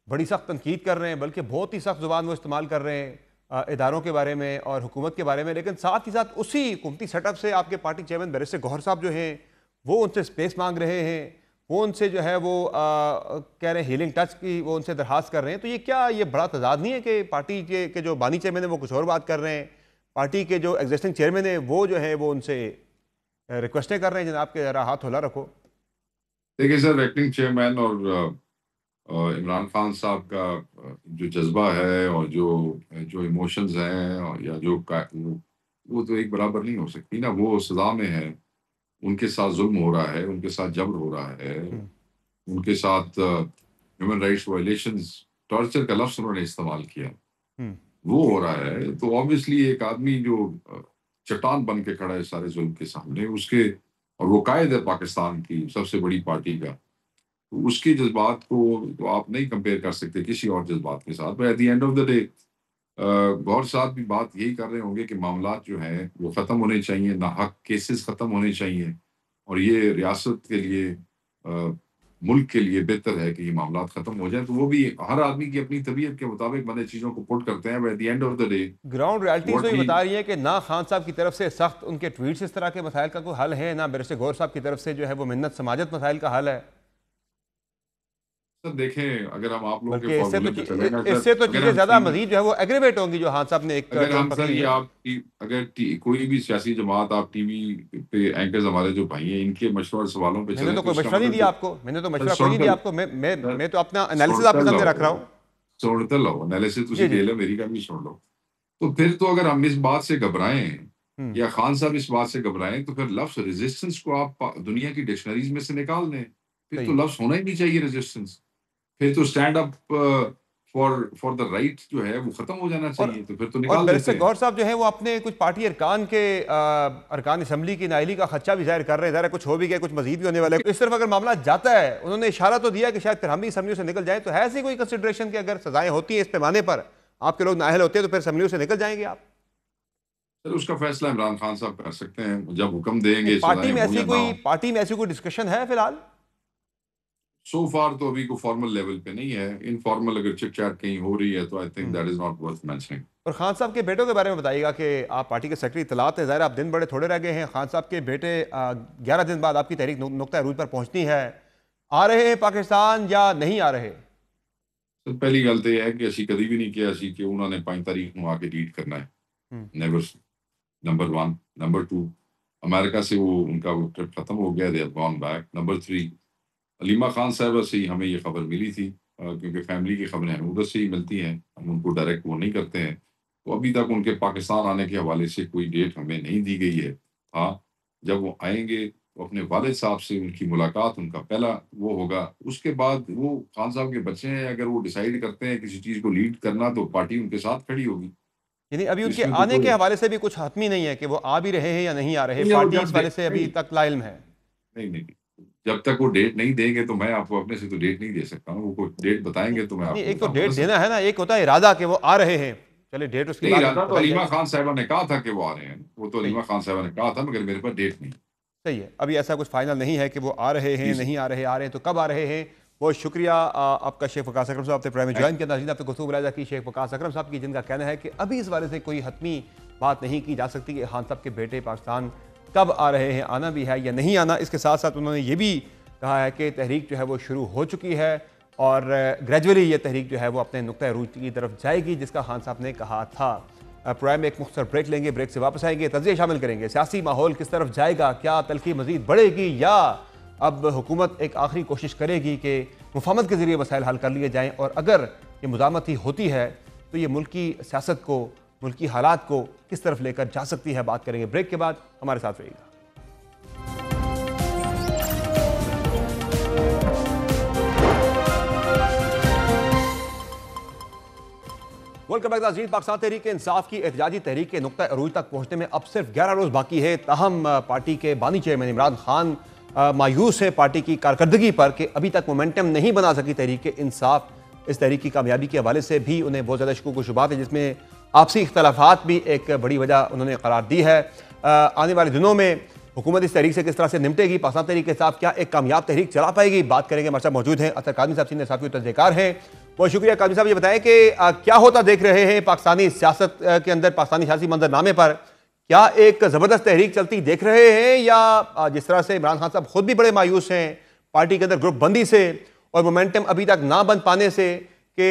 बड़ी सख्त तनकीद कर रहे हैं, बल्कि बहुत ही सख्त जुबान वो इस्तेमाल कर रहे हैं इदारों के बारे में और हुकूमत के बारे में, लेकिन साथ ही साथ उसी हुकूमती सेटअप से आपके पार्टी चेयरमैन बैरिस्टर गौहर साहब जो हैं वो उनसे स्पेस मांग रहे हैं, वो उनसे जो है वो कह रहे हैं हीलिंग टच की वो उनसे दरखास्त कर रहे हैं। तो ये क्या, ये बड़ा तजाद नहीं है कि पार्टी के जो बानी चेयरमैन है वो कुछ और बात कर रहे हैं, पार्टी के जो एग्जिस्टिंग चेयरमैन है वो जो है वो उनसे रिक्वेस्टें कर रहे हैं, जनाब के जरा हाथ होला रखो। देखिए सर, एक्टिंग चेयरमैन और इमरान खान साहब का जो जज्बा है और जो इमोशंस हैं, और या वो तो एक बराबर नहीं हो सकती ना। वो सजा में है, उनके साथ जुल्म हो रहा है, उनके साथ जबर हो रहा है, हम्म, उनके साथ ह्यूमन राइट्स वायलेशंस, टॉर्चर का लफ्ज उन्होंने इस्तेमाल किया, हम्म, वो हो रहा है। तो ऑब्वियसली एक आदमी जो चट्टान बन के खड़ा है सारे जुल्म के सामने, उसके, और वो कायद है पाकिस्तान की सबसे बड़ी पार्टी का, तो उसके जज्बात को तो आप नहीं कंपेयर कर सकते किसी और जज्बात के साथ। At the end of the day Gaur साहब भी बात यही कर रहे होंगे कि मामलात जो हैं वो ख़त्म होने चाहिए, नाहक केसेस ख़त्म होने चाहिए, और ये रियासत के लिए, मुल्क के लिए बेहतर है कि ये मामलात ख़त्म हो जाए। तो वो भी हर आदमी की अपनी तबीयत के मुताबिक बंदे चीज़ों को पुट करते हैं। Eight the end of the day ground realities what तो ये ही बता रही है कि ना खान साहब की तरफ से सख्त उनके ट्वीट्स इस तरह के मसाइल का कोई हल है, ना बैरिस्टर गौहर साहब की तरफ से जो है वो मिन्नत समाजत मसाइल का हल है। सर देखें, अगर हम आप लोगों बल्कि के फॉर्मूले पे चलें ना सर, इससे तो अगर चीजें हम ज्यादा मजीद जो है वो एग्रीवेट होंगी जो खान साहब ने एक अगर टर्म हम सर पकड़ी ये है। आप कोई भी सियासी जमात, आप टीवी पे एंकर्स हमारे जो भाई हैं, इनके मशवरा सवालों पे मैंने चलें तो तो कोई इसका मशवरा नहीं मतलब दिया आपको, मैंने तो मशवरा कोई नहीं सुनते दिया आपको, सर मैं तो अपना एनालिसिस सुनते आपके सामने रख रहा लो हूँ। सुनते लो एनालिसिस जी तुसी जी। ले लो, मेरी गल भी सुन लो। तो फिर तो अगर हम इस बात से घबराएं, हम्म, या खान साहब इस बात से घबराएं, तो फिर लफ्ज रेजिस्टेंस को आप दुनिया की डिक्शनरीज में से निकाल दें। फिर सही तो है। लफ्ज होना ही नहीं चाहिए रेजिस्टेंस। फिर तो stand up for the right जो है वो खत्म हो जाना चाहिए, तो फिर तो और निकाल बैरिस्टर देते हैं। गौहर साहब जो है वो अपने कुछ पार्टी अरकान के अरकान असम्बली की नाअहली का खदशा भी जाहिर कर रहे हैं, ज़रा कुछ हो भी गया, कुछ मजीद भी होने वाला है। इस तरफ अगर मामला जाता है, उन्होंने इशारा तो दिया कि शायद फिर हम भी असम्बलियों से निकल जाएं, तो है ऐसी कोई कंसिडरेशन कि अगर सजाएं होती हैं इस पैमाने पर, आपके लोग नाअहल होते हैं, तो फिर असम्बलियों से निकल जाएंगे आप? सर उसका फैसला इमरान खान साहब कर सकते हैं, जब हुक्म देंगे पार्टी सजाएं में हो या ऐसी ना कोई हो। पार्टी में ऐसी कोई डिस्कशन है फिलहाल? सो फार तो अभी को फॉर्मल लेवल पे नहीं है, इनफॉर्मल अगर चिट चैट कहीं हो रही है तो I think hmm. That is not worth mentioning. और खान साहब के बेटों के बारे में बताइएगा कि आप पार्टी के सेक्रेटरी इत्तलात हैं, ज़ाहिर आप दिन बड़े थोड़े रह गए हैं। खान साहब के बेटे 11 दिन बाद आपकी तहरीक नुक्ता अरूज पर पहुंचनी है, आ रहे हैं पाकिस्तान या नहीं आ रहे? सर पहली गल तो यह है कि असी कभी भी नहीं किया सी कि उन्होंने 5 तारीख को आके लीड करना है। Hmm. Never. Number one. Number two, America से वो उनका वो ट्रिप खत्म हो गया, they have gone back. Number three, Aleema Khan साहब से ही हमें ये खबर मिली थी, क्योंकि फैमिली की खबरें हमें उधर से ही मिलती हैं, हम उनको डायरेक्ट वो नहीं करते हैं। तो अभी तक उनके पाकिस्तान आने के हवाले से कोई डेट हमें नहीं दी गई है। हाँ, जब वो आएंगे तो अपने वालिद साहब से उनकी मुलाकात, उनका पहला वो होगा। उसके बाद वो खान साहब के बच्चे हैं, अगर वो डिसाइड करते हैं किसी चीज़ को लीड करना तो पार्टी उनके साथ खड़ी होगी। यानी अभी तो उनके इसमें तो आने के कोई हवाले से भी कुछ हतमी नहीं है कि वो आ भी रहे हैं या नहीं आ रहे, नहीं, और पार्टी जब इस वाले से अभी नहीं तक लाइल्म है। नहीं नहीं, जब तक वो डेट नहीं देंगे तो मैं आपको अपने से तो डेट नहीं दे सकता हूँ। वो कोई डेट नहीं बताएंगे तो मैं नहीं, आपको एक तो बताऊंगा ना डेट सर। देना है ना, एक होता है इरादा कि वो आ रहे हैं, चले डेट उसके नहीं, बाद इरादा तो बताई अलीमा जाएगी। खान साहिबा ने कहा था कि वो आ रहे हैं, वो तो सही अलीमा है। खान साहिबा ने कहा था, मगर मेरे पास डेट नहीं। सही है, अभी ऐसा कुछ फाइनल नहीं है कि वो आ रहे हैं जी सर। नहीं आ रहे, आ रहे हैं तो कब आ रहे हैं। बहुत शुक्रिया आपका शेख वकास अकरम साहब, आपने प्रोग्राम में ज्वाइन किया। नाज़रीन, आपने गुफ्तगू मुलाहिज़ा की शेख वकास अकरम साहब की, जिनका कहना है कि अभी इस बारे से कोई हतमी बात नहीं की जा सकती कि खान साहब के बेटे पाकिस्तान कब आ रहे हैं, आना भी है या नहीं आना। इसके साथ साथ उन्होंने ये भी कहा है कि तहरीक जो है वो शुरू हो चुकी है और ग्रेजुअली ये तहरीक जो है वो अपने नुक्ता अरूज की तरफ जाएगी, जिसका खान साहब ने कहा था। प्रोग्राम में एक मुख्तर ब्रेक लेंगे, ब्रेक से वापस आएंगे, तजिए शामिल करेंगे। सियासी माहौल किस तरफ जाएगा, क्या तलखी मजीद बढ़ेगी या अब हुकूमत एक आखिरी कोशिश करेगी कि मुफाहमत के जरिए मसाइल हल कर लिए जाएँ, और अगर ये मुज़ामत ही होती है तो ये मुल्की सियासत को, मुल्की हालात को किस तरफ लेकर जा सकती है। बात करेंगे ब्रेक के बाद, हमारे साथ रहिएगा। वेलकम बैक नाज़रीन। पाकिस्तान तहरीक इंसाफ की एहतजाजी तहरीक के नुक्ता अरूज तक पहुंचने में अब सिर्फ 11 रोज़ बाकी है। ताहम पार्टी के बानी चेयरमैन इमरान खान मायूस है पार्टी की कारकर्दगी पर कि अभी तक मोमेंटम नहीं बना सकी तहरीक इंसाफ। इस तहरीक की कामयाबी के हवाले से भी उन्हें बहुत ज़्यादा शकूक व शुबात है, जिसमें आपसी इख्तलाफात भी एक बड़ी वजह उन्होंने करार दी है। आने वाले दिनों में हुकूमत इस तहरीक से किस तरह से निपटेगी, पाकिस्तान तहरीक के साथ क्या एक कामयाब तहरीक चला पाएगी, बात करेंगे। हमारे साथ मौजूद हैं असर कादमी साहब, सीनियर साहब तजज़ेकार हैं। बहुत शुक्रिया कादमी साहब। ये बताएं कि क्या होता देख रहे हैं पाकिस्तानी सियासत के अंदर, पाकिस्तानी सियासी मंजरनामे पर क्या एक ज़बरदस्त तहरीक चलती देख रहे हैं, या जिस तरह से इमरान खान साहब खुद भी बड़े मायूस हैं पार्टी के अंदर ग्रुप बंदी से और मोमेंटम अभी तक ना बन पाने से, कि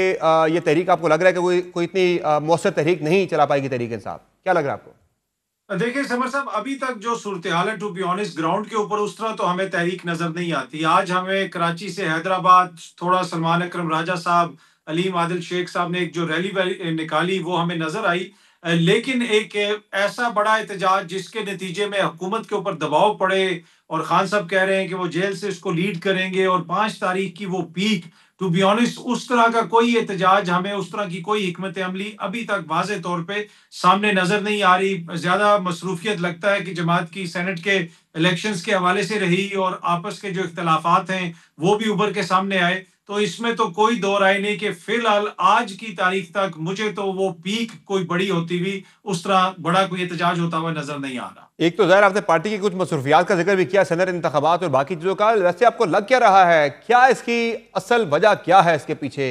ये तहरीक आपको लग रहा है कि कोई इतनी मौसर तहरीक नहीं चला पाएगी तहरीक इंसाफ? क्या लग रहा है आपको? देखिए समर साहब, अभी तक जो सूरत हाल है, टू बी ऑनेस्ट, ग्राउंड के ऊपर उस तरह तो हमें तहरीक नजर नहीं आती। आज हमें कराची से हैदराबाद थोड़ा सलमान अकरम राजा साहब, अलीम आदिल शेख साहब ने एक जो रैली निकाली वो हमें नजर आई। लेकिन एक ऐसा बड़ा एहतजाज जिसके नतीजे में हुकूमत के ऊपर दबाव पड़े और खान साहब कह रहे हैं कि वो जेल से इसको लीड करेंगे और 5 तारीख की वो पीक, टू बी ऑनेस्ट उस तरह का कोई एहतजाज, हमें उस तरह की कोई हिकमत अमली अभी तक वाज़े तौर पे सामने नजर नहीं आ रही। ज्यादा मसरूफियत लगता है कि जमात की सेनेट के इलेक्शंस के हवाले से रही और आपस के जो इख्तलाफात हैं वो भी उभर के सामने आए। तो इसमें तो कोई दो राय नहीं कि फिलहाल आज की तारीख तक मुझे तो वो पीक कोई बड़ी होती हुई, उस तरह बड़ा कोई एहतजाज होता हुआ नजर नहीं आ रहा। एक तो ज़ाहिर आपने पार्टी की कुछ मसरूफियात का जिक्र भी किया, सदर इंतखाबात और बाकी चीज़ों का। वैसे आपको लग क्या रहा है, क्या इसकी असल वजह क्या है इसके पीछे?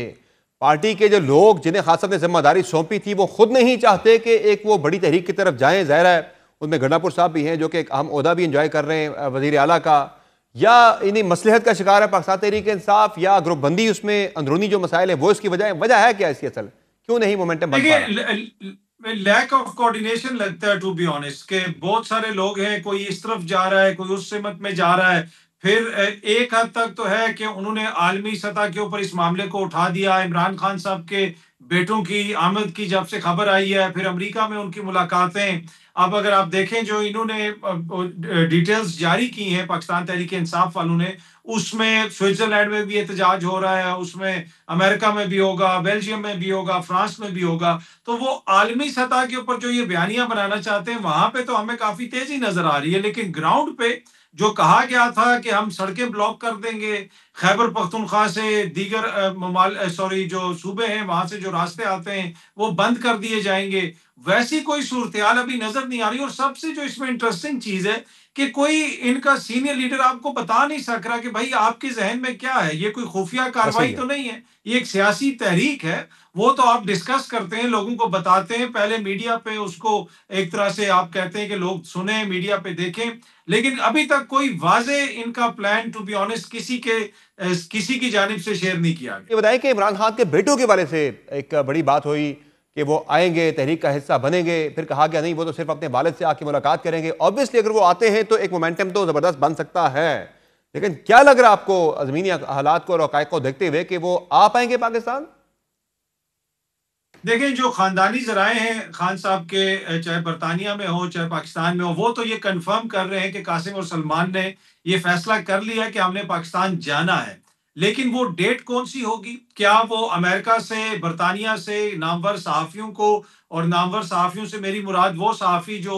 पार्टी के जो लोग जिन्हें खास ने जिम्मेदारी सौंपी थी वो खुद नहीं चाहते कि एक वो बड़ी तहरीक की तरफ जाएं? ज़ाहिर है उनमें गंडापुर साहब भी हैं जो कि एक अहम ओहदा भी इंजॉय कर रहे हैं वज़ीर आला का, या इन्हीं मसलहत का शिकार है पाकिस्तान तहरीक इंसाफ, या ग्रुप बंदी उसमें अंदरूनी जो मसाइल है वो इसकी वजह है क्या इसकी असल? क्यों नहीं मोमेंटम बन पा रहा? देखिए, लैक ऑफ कोऑर्डिनेशन लगता है, टू बी ऑनेस्ट, के बहुत सारे लोग हैं, कोई इस तरफ जा रहा है, कोई उस सिमत में जा रहा है। फिर एक हद तक तो है कि उन्होंने आलमी सतह के ऊपर इस मामले को उठा दिया। इमरान खान साहब के बेटों की आमद की जब से खबर आई है, फिर अमेरिका में उनकी मुलाकातें। अब अगर आप देखें जो इन्होंने डिटेल्स जारी की हैं पाकिस्तान तहरीक इंसाफ वालों ने, उसमें स्विट्जरलैंड में भी एहतजाज हो रहा है, उसमें अमेरिका में भी होगा, बेल्जियम में भी होगा, फ्रांस में भी होगा। तो वो आलमी सतह के ऊपर जो ये बयानियां बनाना चाहते हैं वहां पे तो हमें काफी तेजी नजर आ रही है, लेकिन ग्राउंड पे जो कहा गया था कि हम सड़कें ब्लॉक कर देंगे, खैबर पख्तूनख्वा से दीगर जो सूबे हैं वहां से जो रास्ते आते हैं वो बंद कर दिए जाएंगे। वैसी कोई सूरत-ए-हाल अभी नजर नहीं आ रही। और सबसे जो इसमें इंटरेस्टिंग चीज है कि कोई इनका सीनियर लीडर आपको बता नहीं सक रहा कि भाई आपके जहन में क्या है। ये कोई खुफिया ऐसा ही कार्रवाई है। तो नहीं है, ये एक सियासी तहरीक है। वो तो आप डिस्कस करते हैं, लोगों को बताते हैं, पहले मीडिया पे उसको एक तरह से आप कहते हैं कि लोग सुने, मीडिया पे देखें, लेकिन अभी तक कोई वाजे इनका प्लान टू बी ऑनेस्ट किसी की जानिब से शेयर नहीं किया गया। ये बताएं कि इमरान खान के बेटों के बारे से एक बड़ी बात हुई कि वो आएंगे, तहरीक का हिस्सा बनेंगे, फिर कहा गया नहीं वो तो सिर्फ अपने वालिद से आके मुलाकात करेंगे। ऑब्वियसली अगर वो आते हैं तो एक मोमेंटम तो ज़बरदस्त बन सकता है, लेकिन क्या लग रहा है आपको ज़मीनी हालात को और हक़ाइक़ को देखते हुए कि वो आ पाएंगे पाकिस्तान? देखें, जो खानदानी जराए हैं खान साहब के, चाहे बरतानिया में हो चाहे पाकिस्तान में हो, वो तो ये कंफर्म कर रहे हैं कि कासिम और सलमान ने ये फैसला कर लिया है कि हमने पाकिस्तान जाना है। लेकिन वो डेट कौन सी होगी? क्या वो अमेरिका से, बरतानिया से नामवर सहाफ़ियों को, और नामवर सहाफ़ियों से मेरी मुराद वो सहाफ़ी जो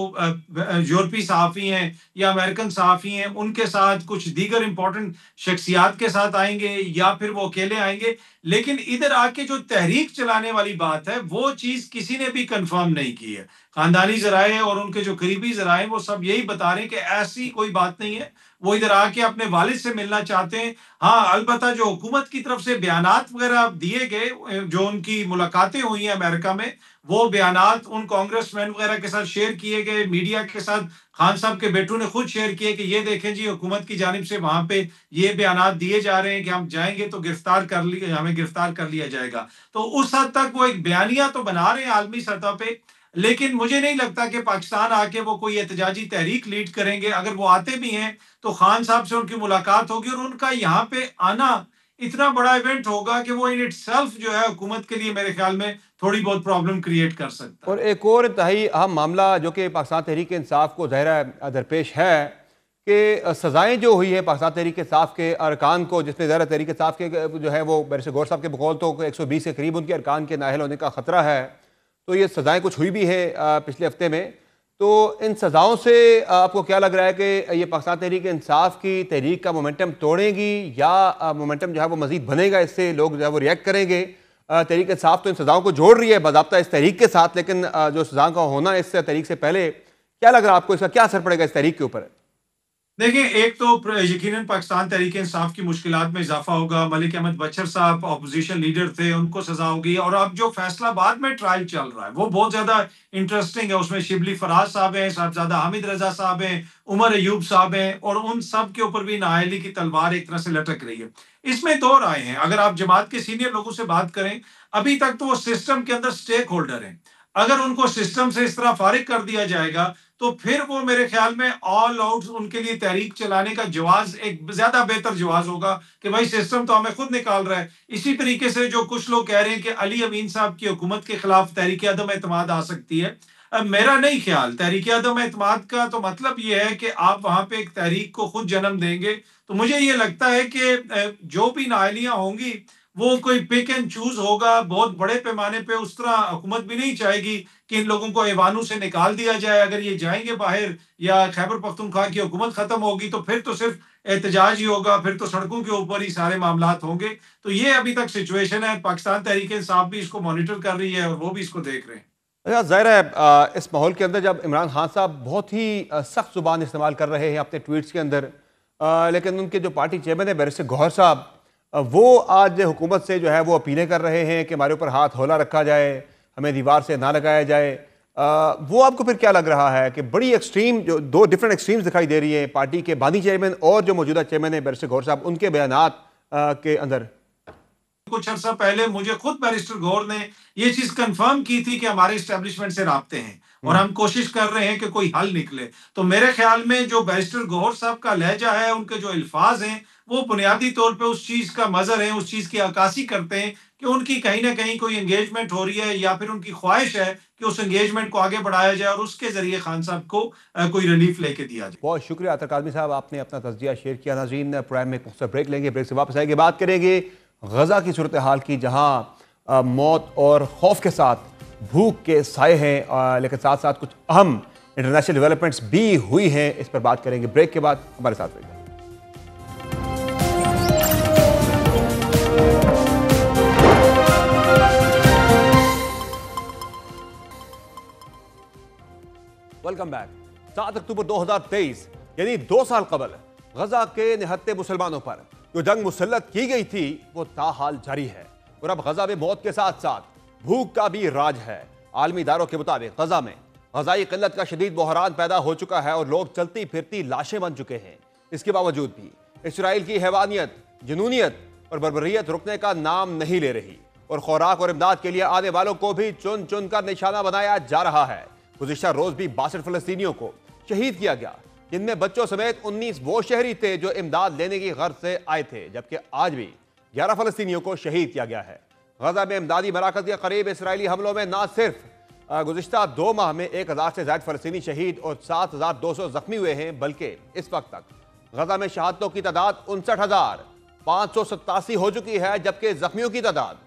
यूरोपीय सहाफ़ी हैं या अमेरिकन सहाफ़ी हैं, उनके साथ कुछ दीगर इंपॉर्टेंट शख्सियात के साथ आएंगे, या फिर वो अकेले आएंगे? लेकिन इधर आके जो तहरीक चलाने वाली बात है वो चीज किसी ने भी कंफर्म नहीं की है। खानदानी जराए और उनके जो करीबी जराए वो सब यही बता रहे हैं कि ऐसी कोई बात नहीं है। वो इधर आके अपने वालिद से मिलना चाहते हैं। हाँ, अलबत्ता जो हुकूमत की तरफ से बयानात वगैरह दिए गए, जो उनकी मुलाकातें हुई हैं अमेरिका में, वो बयानात उन कांग्रेसमैन वगैरह के साथ शेयर किए गए, मीडिया के साथ खान साहब के बेटों ने खुद शेयर किए कि ये देखें जी, हुकूमत की जानिब से वहां पे ये बयानात दिए जा रहे हैं कि हम जाएंगे तो हमें गिरफ्तार कर लिया जाएगा। तो उस हद तक वो एक बयानिया तो बना रहे हैं आलमी सतह पे, लेकिन मुझे नहीं लगता कि पाकिस्तान आके वो कोई एहतजाजी तहरीक लीड करेंगे। अगर वो आते भी हैं तो खान साहब से उनकी मुलाकात होगी, और उनका यहाँ पे आना इतना बड़ा इवेंट होगा कि वो इन इटसेल्फ जो है हुकूमत के लिए मेरे ख्याल में थोड़ी बहुत प्रॉब्लम क्रिएट कर सकता है। और एक और इंतहाई अहम मामला जो कि पाकिस्तान तहरीक इंसाफ को ज़ाहिर दरपेश है कि सज़ाएँ जो हुई है पाकिस्तान तहरीक इंसाफ के अरकान को, जिसमें ज़ाहिर तहरीक इंसाफ के जो है वो बैरिस्टर गौहर साहब के बकौल तो 120 के करीब उनके अरकान के नाअहल होने का ख़तरा है। तो ये सज़ाएँ कुछ हुई भी है पिछले हफ्ते में। तो इन सज़ाओं से आपको क्या लग रहा है कि ये पाकिस्तान तहरीक इंसाफ की तहरीक का मोमेंटम तोड़ेंगी, या मोमेंटम जो है वो मज़ीद बनेगा, इससे लोग जो है वो रिएक्ट करेंगे? तहरीक इंसाफ तो इन सज़ाओं को जोड़ रही है बाज़ाब्ता इस तहरीक के साथ, लेकिन जो सज़ा का होना इस तहरीक से पहले, क्या लग रहा है आपको इसका क्या असर पड़ेगा इस तहरीक के ऊपर? देखिए, एक तो यकीनन पाकिस्तान तहरीक इंसाफ की मुश्किलात में इजाफा होगा। मलिक अहमद बचर साहब अपोजिशन लीडर थे, उनको सजा होगी। और अब जो फैसलाबाद में ट्रायल चल रहा है वो बहुत ज्यादा इंटरेस्टिंग है। उसमें शिबली फराज साहब हैं, साहबजादा हामिद रजा साहब हैं, उमर अयूब साहब हैं, और उन सब के ऊपर भी नाअहली की तलवार एक तरह से लटक रही है। इसमें दो राय हैं। अगर आप जमात के सीनियर लोगों से बात करें, अभी तक तो वो सिस्टम के अंदर स्टेक होल्डर हैं। अगर उनको सिस्टम से इस तरह फारिग कर दिया जाएगा तो फिर वो मेरे ख्याल में ऑल आउट उनके लिए तहरीक चलाने का जवाज एक ज्यादा बेहतर जवाज होगा कि भाई सिस्टम तो हमें खुद निकाल रहा है। इसी तरीके से जो कुछ लोग कह रहे हैं कि अली अमीन साहब की हुकूमत के खिलाफ तहरीक अदम एतमाद आ सकती है। अब मेरा नहीं ख्याल तहरीक अदम एतमाद का तो मतलब ये है कि आप वहां पे एक तहरीक को खुद जन्म देंगे। तो मुझे ये लगता है कि जो भी नाअहलियां होंगी वो कोई पिक एंड चूज होगा बहुत बड़े पैमाने पे। उस तरह हुकूमत भी नहीं चाहेगी कि इन लोगों को ऐवानों से निकाल दिया जाए। अगर ये जाएंगे बाहर या खैबर पख्तूनख्वा की हुकूमत खत्म होगी तो फिर तो सिर्फ एहतजाज ही होगा, फिर तो सड़कों के ऊपर ही सारे मामलात होंगे। तो ये अभी तक सिचुएशन है। पाकिस्तान तहरीक इंसाफ भी इसको मॉनिटर कर रही है और वो भी इसको देख रहे हैं। अच्छा, ज़ाहिर है इस माहौल के अंदर जब इमरान खान साहब बहुत ही सख्त जुबान इस्तेमाल कर रहे हैं अपने ट्वीट्स के अंदर, लेकिन उनके जो पार्टी चेयरमैन है बैरिस्टर गौहर साहब, वो आज हुकूमत से जो है वो अपीलें कर रहे हैं कि हमारे ऊपर हाथ हौला रखा जाए, हमें दीवार से ना लगाया जाए। वो आपको फिर क्या लग रहा है कि बड़ी एक्सट्रीम, जो दो डिफरेंट एक्सट्रीम्स दिखाई दे रही हैं पार्टी के बानी चेयरमैन और जो मौजूदा चेयरमैन है बैरिस्टर गौहर साहब, उनके बयानात के अंदर? कुछ अर्सा पहले मुझे खुद बैरिस्टर गौहर ने ये चीज कंफर्म की थी कि हमारे इस्टेब्लिशमेंट से राब्ते हैं और हम कोशिश कर रहे हैं कि कोई हल निकले। तो मेरे ख्याल में जो बैरिस्टर गौहर साहब का लहजा है, उनके जो अल्फाज हैं, वो बुनियादी तौर पे उस चीज का मजहर है, उस चीज की अक्कासी करते हैं कि उनकी कहीं ना कहीं कोई एंगेजमेंट हो रही है, या फिर उनकी ख्वाहिश है कि उस एंगेजमेंट को आगे बढ़ाया जाए और उसके जरिए खान साहब को कोई रिलीफ लेके दिया जाए। बहुत शुक्रिया अतर काज़मी साहब, आपने अपना तज्जिया शेयर किया। नाज़रीन, प्राइम में एक मुख्तर ब्रेक लेंगे, ब्रेक से वापस आएंगे, बात करेंगे गजा की सूरत हाल की, जहां मौत और खौफ के साथ भूख के साए हैं, लेकिन साथ साथ कुछ अहम इंटरनेशनल डेवलपमेंट्स भी हुई हैं। इस पर बात करेंगे ब्रेक के बाद। हमारे साथ रहिए। Welcome back. 7 अक्टूबर 2023 यानी 2 साल कबल गजा के निहत्ते मुसलमानों पर जो जंग मुसल्लत की गई थी वो ताहाल जारी है और अब गजा में मौत के साथ साथ भूख का भी राज है। आलमी इदारों के मुताबिक गजा में गजाई किल्लत का शदीद बहरान पैदा हो चुका है और लोग चलती फिरती लाशें बन चुके हैं। इसके बावजूद भी इसराइल की हैवानियत, जुनूनियत और बर्बरियत रुकने का नाम नहीं ले रही और खुराक और इमदाद के लिए आने वालों को भी चुन चुन कर निशाना बनाया जा रहा है। गुज़िश्ता रोज भी 62 फलस्तीनियों को शहीद किया गया, जिनमें बच्चों समेत 19 वो शहरी थे जो इमदाद लेने की गर्ज से आए थे, जबकि आज भी 11 फलस्तीनियों को शहीद किया गया है। गजा में इमदादी मराकज के करीब इसराइली हमलों में न सिर्फ गुज़िश्ता 2 माह में 1000 से ज्यादा फलस्तीनी शहीद और 7200 जख्मी हुए हैं, बल्कि इस वक्त तक गजा में शहादतों की तादाद 59,587 हो चुकी है, जबकि जख्मियों की तादाद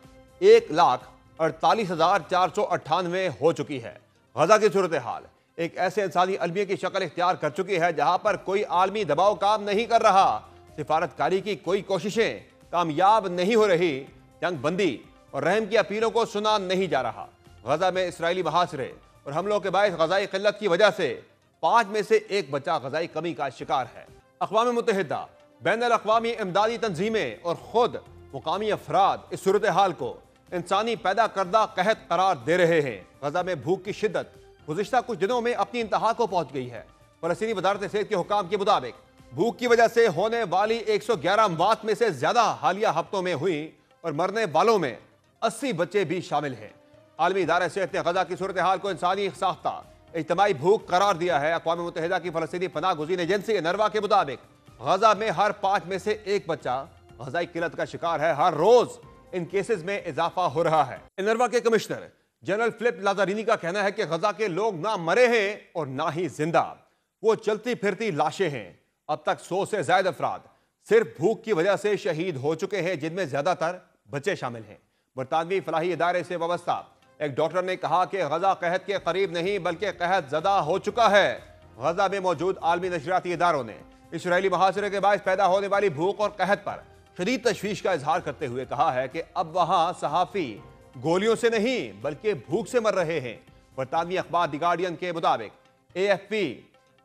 1,48,498 हो चुकी है। गजा की सूरत हाल एक ऐसे इंसानी अलमिया की शक्ल इख्तियार कर चुकी है जहां पर कोई आलमी दबाव काम नहीं कर रहा, सिफारतकारी की कोई कोशिशें कामयाब नहीं हो रही, जंग बंदी और रहम की अपीलों को सुना नहीं जा रहा। गजा में इसराइली मुहासरे और हमलों के बायस गजाई किल्लत की वजह से 5 में से 1 बच्चा गजाई कमी का शिकार है। अक़वाम मुत्तहिदा, बैनुल अक़वामी इमदादी तंजीमें और खुद मुकामी अफराद इस सूरत हाल को इंसानी पैदा करदा कहत करार दे रहे हैं। गजा में भूख की शिद्दत गुज़िश्ता कुछ दिनों में अपनी इंतहा को पहुंच गई है। फ़लस्तीनी वज़ारत सेहत के हुकाम के मुताबिक भूख की वजह से होने वाली 111 मौत में से ज्यादा हालिया हफ्तों में हुई और मरने वालों में 80 बच्चे भी शामिल हैं। आलमी इदारा सेहत ने गजा की सूरत हाल को इंसानी साख्ता इज्तिमाई भूख करार दिया है। अक़वाम मुत्तहिदा की फ़लस्तीनी पनाह गुज़ीन एजेंसी नरवा के मुताबिक गजा में हर 5 में से 1 बच्चा गजाई किल्लत का शिकार है। हर रोज इन केसेस में इजाफा हो रहा है। नरवा के कमिश्नर जनरल फिलिप लाजारिनी का कहना है कि गजा के लोग ना मरे हैं और ना ही जिंदा, वो चलती फिरती लाशें हैं। अब तक 100 से ज्यादा अफराद सिर्फ भूख की वजह से शहीद हो चुके हैं, जिनमें ज्यादातर बच्चे शामिल हैं। बरतानवी फलाही इदारे से वाबस्ता एक डॉक्टर ने कहा कि गजा कहत के करीब नहीं बल्कि कहत ज़दा हो चुका है। गजा में मौजूद आलमी नशरियाती इदारों ने इसराइली मुहासरे के बायस पैदा होने वाली भूख और कहत पर शदीद तशवीश का इजहार करते हुए कहा है कि अब वहां सहाफ़ी गोलियों से नहीं बल्कि भूख से मर रहे हैं। बरतानवी अखबार द गार्डियन के मुताबिक AFP,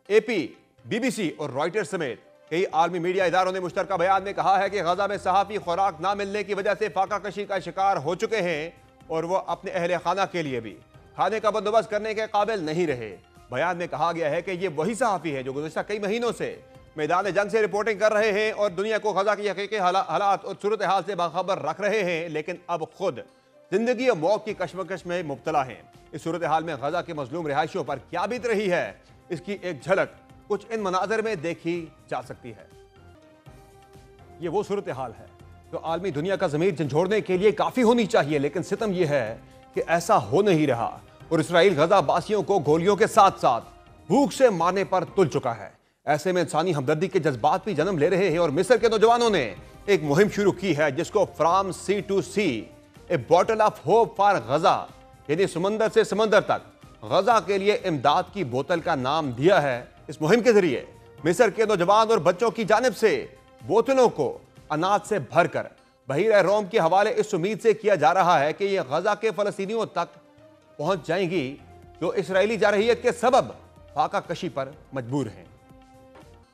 AP, BBC और रॉयटर्स समेत कई आलमी मीडिया इदारों ने मुश्तरका बयान में कहा है कि गजा में सहाफ़ी खुराक ना मिलने की वजह से फाका कशी का शिकार हो चुके हैं और वो अपने अहले खाना के लिए भी खाने का बंदोबस्त करने के काबिल नहीं रहे। बयान में कहा गया है कि ये वही सहाफ़ी है जो गुज़िश्ता कई महीनों से मैदान जंग से रिपोर्टिंग कर रहे हैं और दुनिया को गजा की हकीकी हालात और सूरत हाल से बाखबर रख रहे हैं, लेकिन अब खुद जिंदगी और मौत की कशमकश में मुब्तला हैं। इस सूरत हाल में गजा के मजलूम रिहायशियों पर क्या बीत रही है, इसकी एक झलक कुछ इन मनाजर में देखी जा सकती है। ये वो सूरत हाल है जो आलमी दुनिया का ज़मीर झंझोड़ने के लिए काफ़ी होनी चाहिए, लेकिन सितम यह है कि ऐसा हो नहीं रहा और इसराइल गजा बासियों को गोलियों के साथ साथ भूख से मारने पर तुल चुका है। ऐसे में इंसानी हमदर्दी के जज्बात भी जन्म ले रहे हैं और मिस्र के नौजवानों ने एक मुहिम शुरू की है जिसको from sea to sea a bottle of hope for Gaza, यानी समंदर से समंदर तक गजा के लिए इमदाद की बोतल का नाम दिया है। इस मुहिम के जरिए मिस्र के नौजवान और बच्चों की जानिब से बोतलों को अनाज से भरकर बहीर रोम के हवाले इस उम्मीद से किया जा रहा है कि यह गजा के फलस्तीनियों तक पहुंच जाएंगी जो इसराइली जारहियत के सबब फाका कशी पर मजबूर हैं।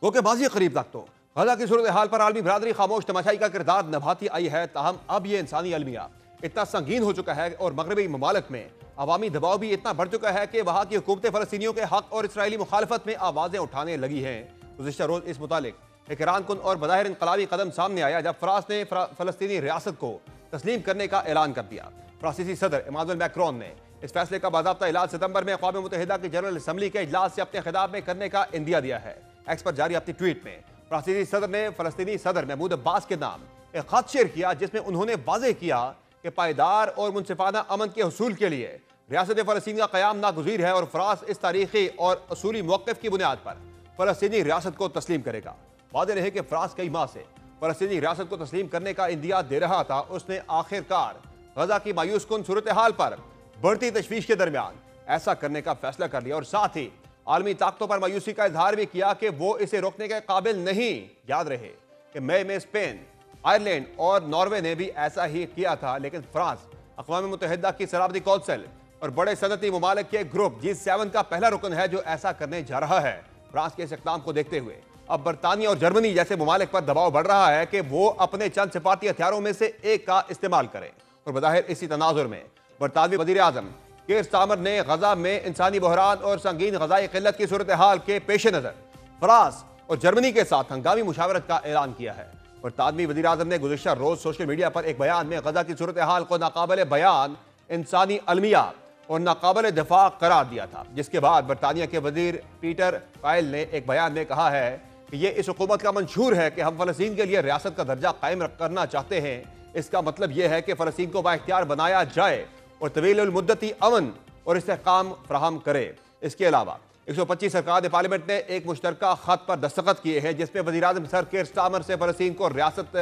वो के बाजी करीब तक तो गजा की सूरत हाल पर आलमी बरादरी खामोश तमाशाई का किरदार निभाती आई है, ताहम अब यह इंसानी अलमिया इतना संगीन हो चुका है और मगरबी ममालिक में अवामी दबाव भी इतना बढ़ चुका है कि वहां की हुकूमतें फलस्तीनियों के हक और इसराइली मुखालफत में आवाजें उठाने लगी हैं। गुज़िश्ता रोज इस मुतालिक एक हैरानकुन और बज़ाहिर इनकलाबी कदम सामने आया जब फ्रांस ने फलस्तीनी रियासत को तस्लीम करने का ऐलान कर दिया। फ्रांसीसी सदर इमानुएल मैक्रोन ने इस फैसले का बाज़ाब्ता इलाज सितंबर में अक़वाम मुत्तहिदा की जनरल असम्बली के इजलास से अपने खिताब में करने का इंदिया दिया है। एक्स पर जारी अपनी ट्वीट में फ्रांसीसी सदर ने फलस्तीनी सदर महमूद अब्बास के नाम एक खत शेयर किया जिसमें उन्होंने वाज़ेह किया कि पायदार और मुनसिफाना अमन के हसूल के लिए रियासत फ़लस्तीन का क़याम नागुज़ीर है और फ्रांस इस तारीखी और असूली मौक़िफ़ की बुनियाद पर फ़लस्तीनी रियासत को तस्लीम करेगा। वादे रहे कि फ्रांस कई माह से फ़लस्तीनी रियासत को तस्लीम करने का इंदिया दे रहा था, उसने आखिरकार गजा की मायूस कुन सूरत हाल पर बढ़ती तशवीश के दरमियान ऐसा करने का फैसला कर लिया और साथ ही आलमी ताकतों पर मायूसी का इजहार भी किया कि वो इसे रोकने के काबिल नहीं। याद रहे कि मई में स्पेन, आयरलैंड और नॉर्वे ने भी ऐसा ही किया था, लेकिन फ्रांस अक़वाम मुत्तहिदा की सलामती कौंसिल और बड़े सनती ममालिक के ग्रुप G7 का पहला रुकन है जो ऐसा करने जा रहा है। फ्रांस के इस इक़दाम को देखते हुए अब बरतानिया और जर्मनी जैसे ममालिक पर दबाव बढ़ रहा है कि वो अपने चंद सिफारती हथियारों में से एक का इस्तेमाल करें। और बज़ाहिर इसी तनाजुर में बरतानवी वज़ीर आज़म कीर स्टारमर ने गजा में इंसानी बहरान और संगीन ग़ज़ाई क़िल्लत की सूरत हाल के पेश नज़र फ्रांस और जर्मनी के साथ हंगामी मुशावरत का ऐलान किया है। बरतानवी वज़ीर आज़म ने गुज़िश्ता रोज़ सोशल मीडिया पर एक बयान में गजा की सूरत हाल को नाकाबिल बयान, इंसानी अलमियात और नाकाबिल दिफा करार दिया था, जिसके बाद बरतानिया के वज़ीर पीटर कायल ने एक बयान में कहा है कि ये इस हुकूमत का मंशूर है कि हम फ़लस्तीन के लिए रियासत का दर्जा कायम करना चाहते हैं। इसका मतलब यह है कि फ़लस्तीन को बाइख्तियार बनाया जाए और तवील मुद्दती अमन और इस्तेहकाम फराहम करे। इसके अलावा 125 सरकार पार्लियामेंट ने एक मुश्तरका खत पर दस्तखत किए हैं जिसमें वज़ीर आज़म सर कीर स्टारमर से फ़लस्तीन को रियासत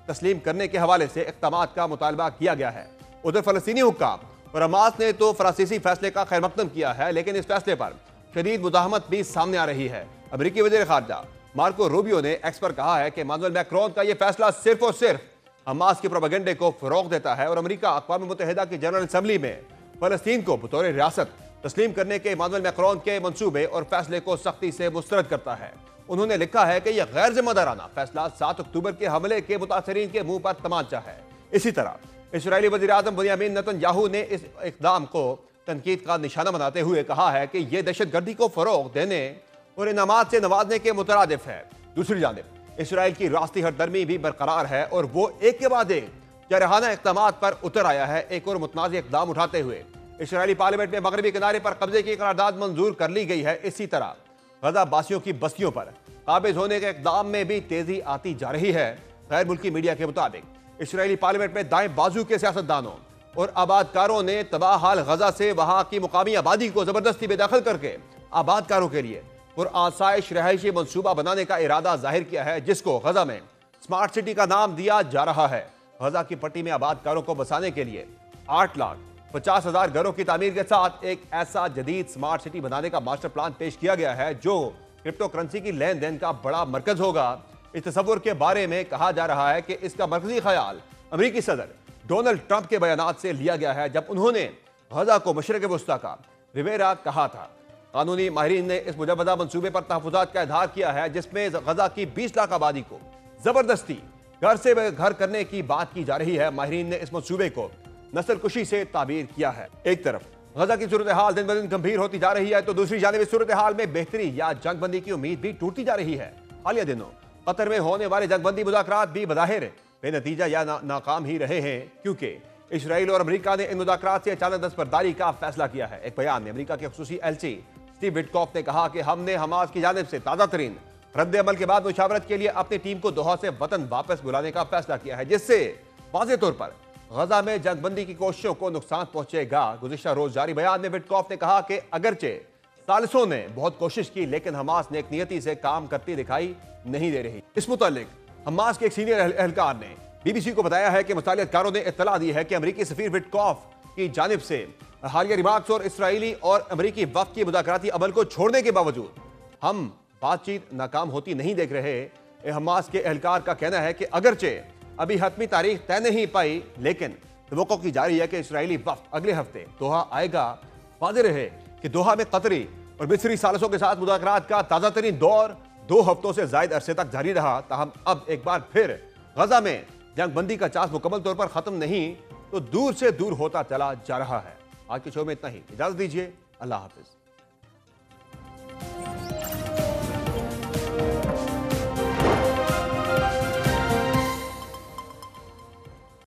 तस्लीम करने के हवाले से इक़दामात का मुतालबा किया गया है। उधर फ़लस्तीनी हुक्काम और हमास ने तो फ्रांसीसी फैसले का खैर मकदम किया है, लेकिन इस फैसले पर शदीद मुज़ाहमत भी सामने आ रही है। अमेरिकी वज़ीर ख़ारजा मार्को रूबियो ने एक्स पर कहा है कि इमानुएल मैक्रोन का यह फैसला सिर्फ और सिर्फ हमास के प्रोपेगेंडे को फ़रोग़ देता है और अमेरिका अक़वाम मुत्तहिदा की जनरल असम्बली में फ़लस्तीन को बतौर रियासत तस्लीम करने के इमानुएल मैक्रोन के मंसूबे और फैसले को सख्ती से मुस्तरद करता है। उन्होंने लिखा है कि यह गैर जिम्मेदाराना फैसला 7 अक्टूबर के हमले के मुतासरीन के मुंह पर तमाचा है। इसी तरह इसराइली वज़ीर आज़म बेंयामिन नेतन्याहू ने इस इक़दाम को तनकीद का निशाना बनाते हुए कहा है कि यह दहशतगर्दी को फ़रोग़ देने और इनामात से नवाजने के मुतरादिफ है। दूसरी जानिब इसराइल की रास्ती हरदर्मी भी बरकरार है और वो एक के बाद एक जरहाना इक़दामात पर उतर आया है। एक और मुतनाज़ इक़दाम उठाते हुए इसराइली पार्लियामेंट में मगरबी किनारे पर कब्जे की करारदाद मंजूर कर ली गई है। इसी तरह गजा बासियों की बस्तियों पर काबिज होने के इक़दाम में भी तेजी आती जा रही है। गैर मुल्की मीडिया के मुताबिक इसराइली पार्लियामेंट में दाएं बाजू के सियासतदानों और आबादकारों ने तबाह हाल गजा से वहां की मुकामी आबादी को जबरदस्ती बेदखल करके आबादकारों के लिए पुरआसाइश रहायशी मनसूबा बनाने का इरादा जाहिर किया है, जिसको गजा में स्मार्ट सिटी का नाम दिया जा रहा है। गजा की पट्टी में आबादकारों को बसाने के लिए 8,50,000 घरों की तामीर के साथ एक ऐसा जदीद स्मार्ट सिटी बनाने का मास्टर प्लान पेश किया गया है जो क्रिप्टो करेंसी की लेन देन का बड़ा मरकज होगा। इस तस्वुर के बारे में कहा जा रहा है कि इसका मरकजी ख्याल अमेरिकी सदर डोनाल्ड ट्रंप के बयानात से लिया गया है, जब उन्होंने गजा को मशरक़ वुस्ता का रिवेरा कहा था। कानूनी माहिरीन ने इस मुजवदा मंसूबे पर तहफ़्फ़ुज़ात का इज़हार किया है, जिसमें गजा की 20 लाख आबादी को जबरदस्ती घर से घर करने की बात की जा रही है। माहिरीन ने इस मंसूबे को नस्ल कुशी से ताबीर किया है। एक तरफ गजा की सूरत हाल दिन ब दिन गंभीर होती जा रही है, तो दूसरी जानिब इस सूरत हाल में बेहतरी या जंगबंदी की उम्मीद भी टूटती जा रही है। हालिया दिनों कतर में होने वाले जंगबंदी मुज़ाकरात भी बज़ाहिर बेनतीजा या नाकाम ही रहे हैं, क्योंकि इसराइल और अमेरिका ने इन मुज़ाकरात से अचानक दस्तबरदारी का फैसला किया है। एक बयान में अमेरिका के खुसूसी एलची स्टीव विटकॉफ ने कहा कि हमने हमास की जानिब से ताज़ा तरीन रद्द अमल के बाद मुशावरत के लिए अपनी टीम को दोहा से वतन वापस बुलाने का फैसला किया है, जिससे वाज़ेह तौर पर गजा में जंगबंदी की कोशिशों को नुकसान पहुंचेगा। गुज़िश्ता रोज जारी बयान में विटकॉफ ने कहा कि अगरचे सालिसों ने बहुत कोशिश की, लेकिन हमास ने एक नियति से काम करती दिखाई नहीं दे रही। इस मुतालिक हमास के एक सीनियर एहलकार ने BBC को बताया है कि मुतालिकारों ने इत्तला दी है कि अमेरिकी सफीर विटकॉफ की जानिब से हालिया रिमार्क्स और इसराइली और अमेरिकी वक्त की मुज़ाकराती अमल को छोड़ने के बावजूद हम बातचीत नाकाम होती नहीं देख रहे। हमास के एहलकार का कहना है कि अगरचे अभी हतमी तारीख तय नहीं पाई, लेकिन तवक्को की जा रही है कि इसराइली वक्त अगले हफ्ते दोहा आएगा। वाज़ेह रहे कि दोहा में कतरी और मिस्री सालिसों के साथ मुज़ाकरात का ताज़ा तरीन दौर 2 हफ्तों से ज़ायद अरसे तक जारी रहा। ताहम अब एक बार फिर गजा में जंगबंदी का चांस मुकम्मल तौर पर ख़त्म नहीं तो दूर से दूर होता चला जा रहा है। आज के शो में इतना ही, इजाज़त दीजिए, अल्लाह हाफ़िज़।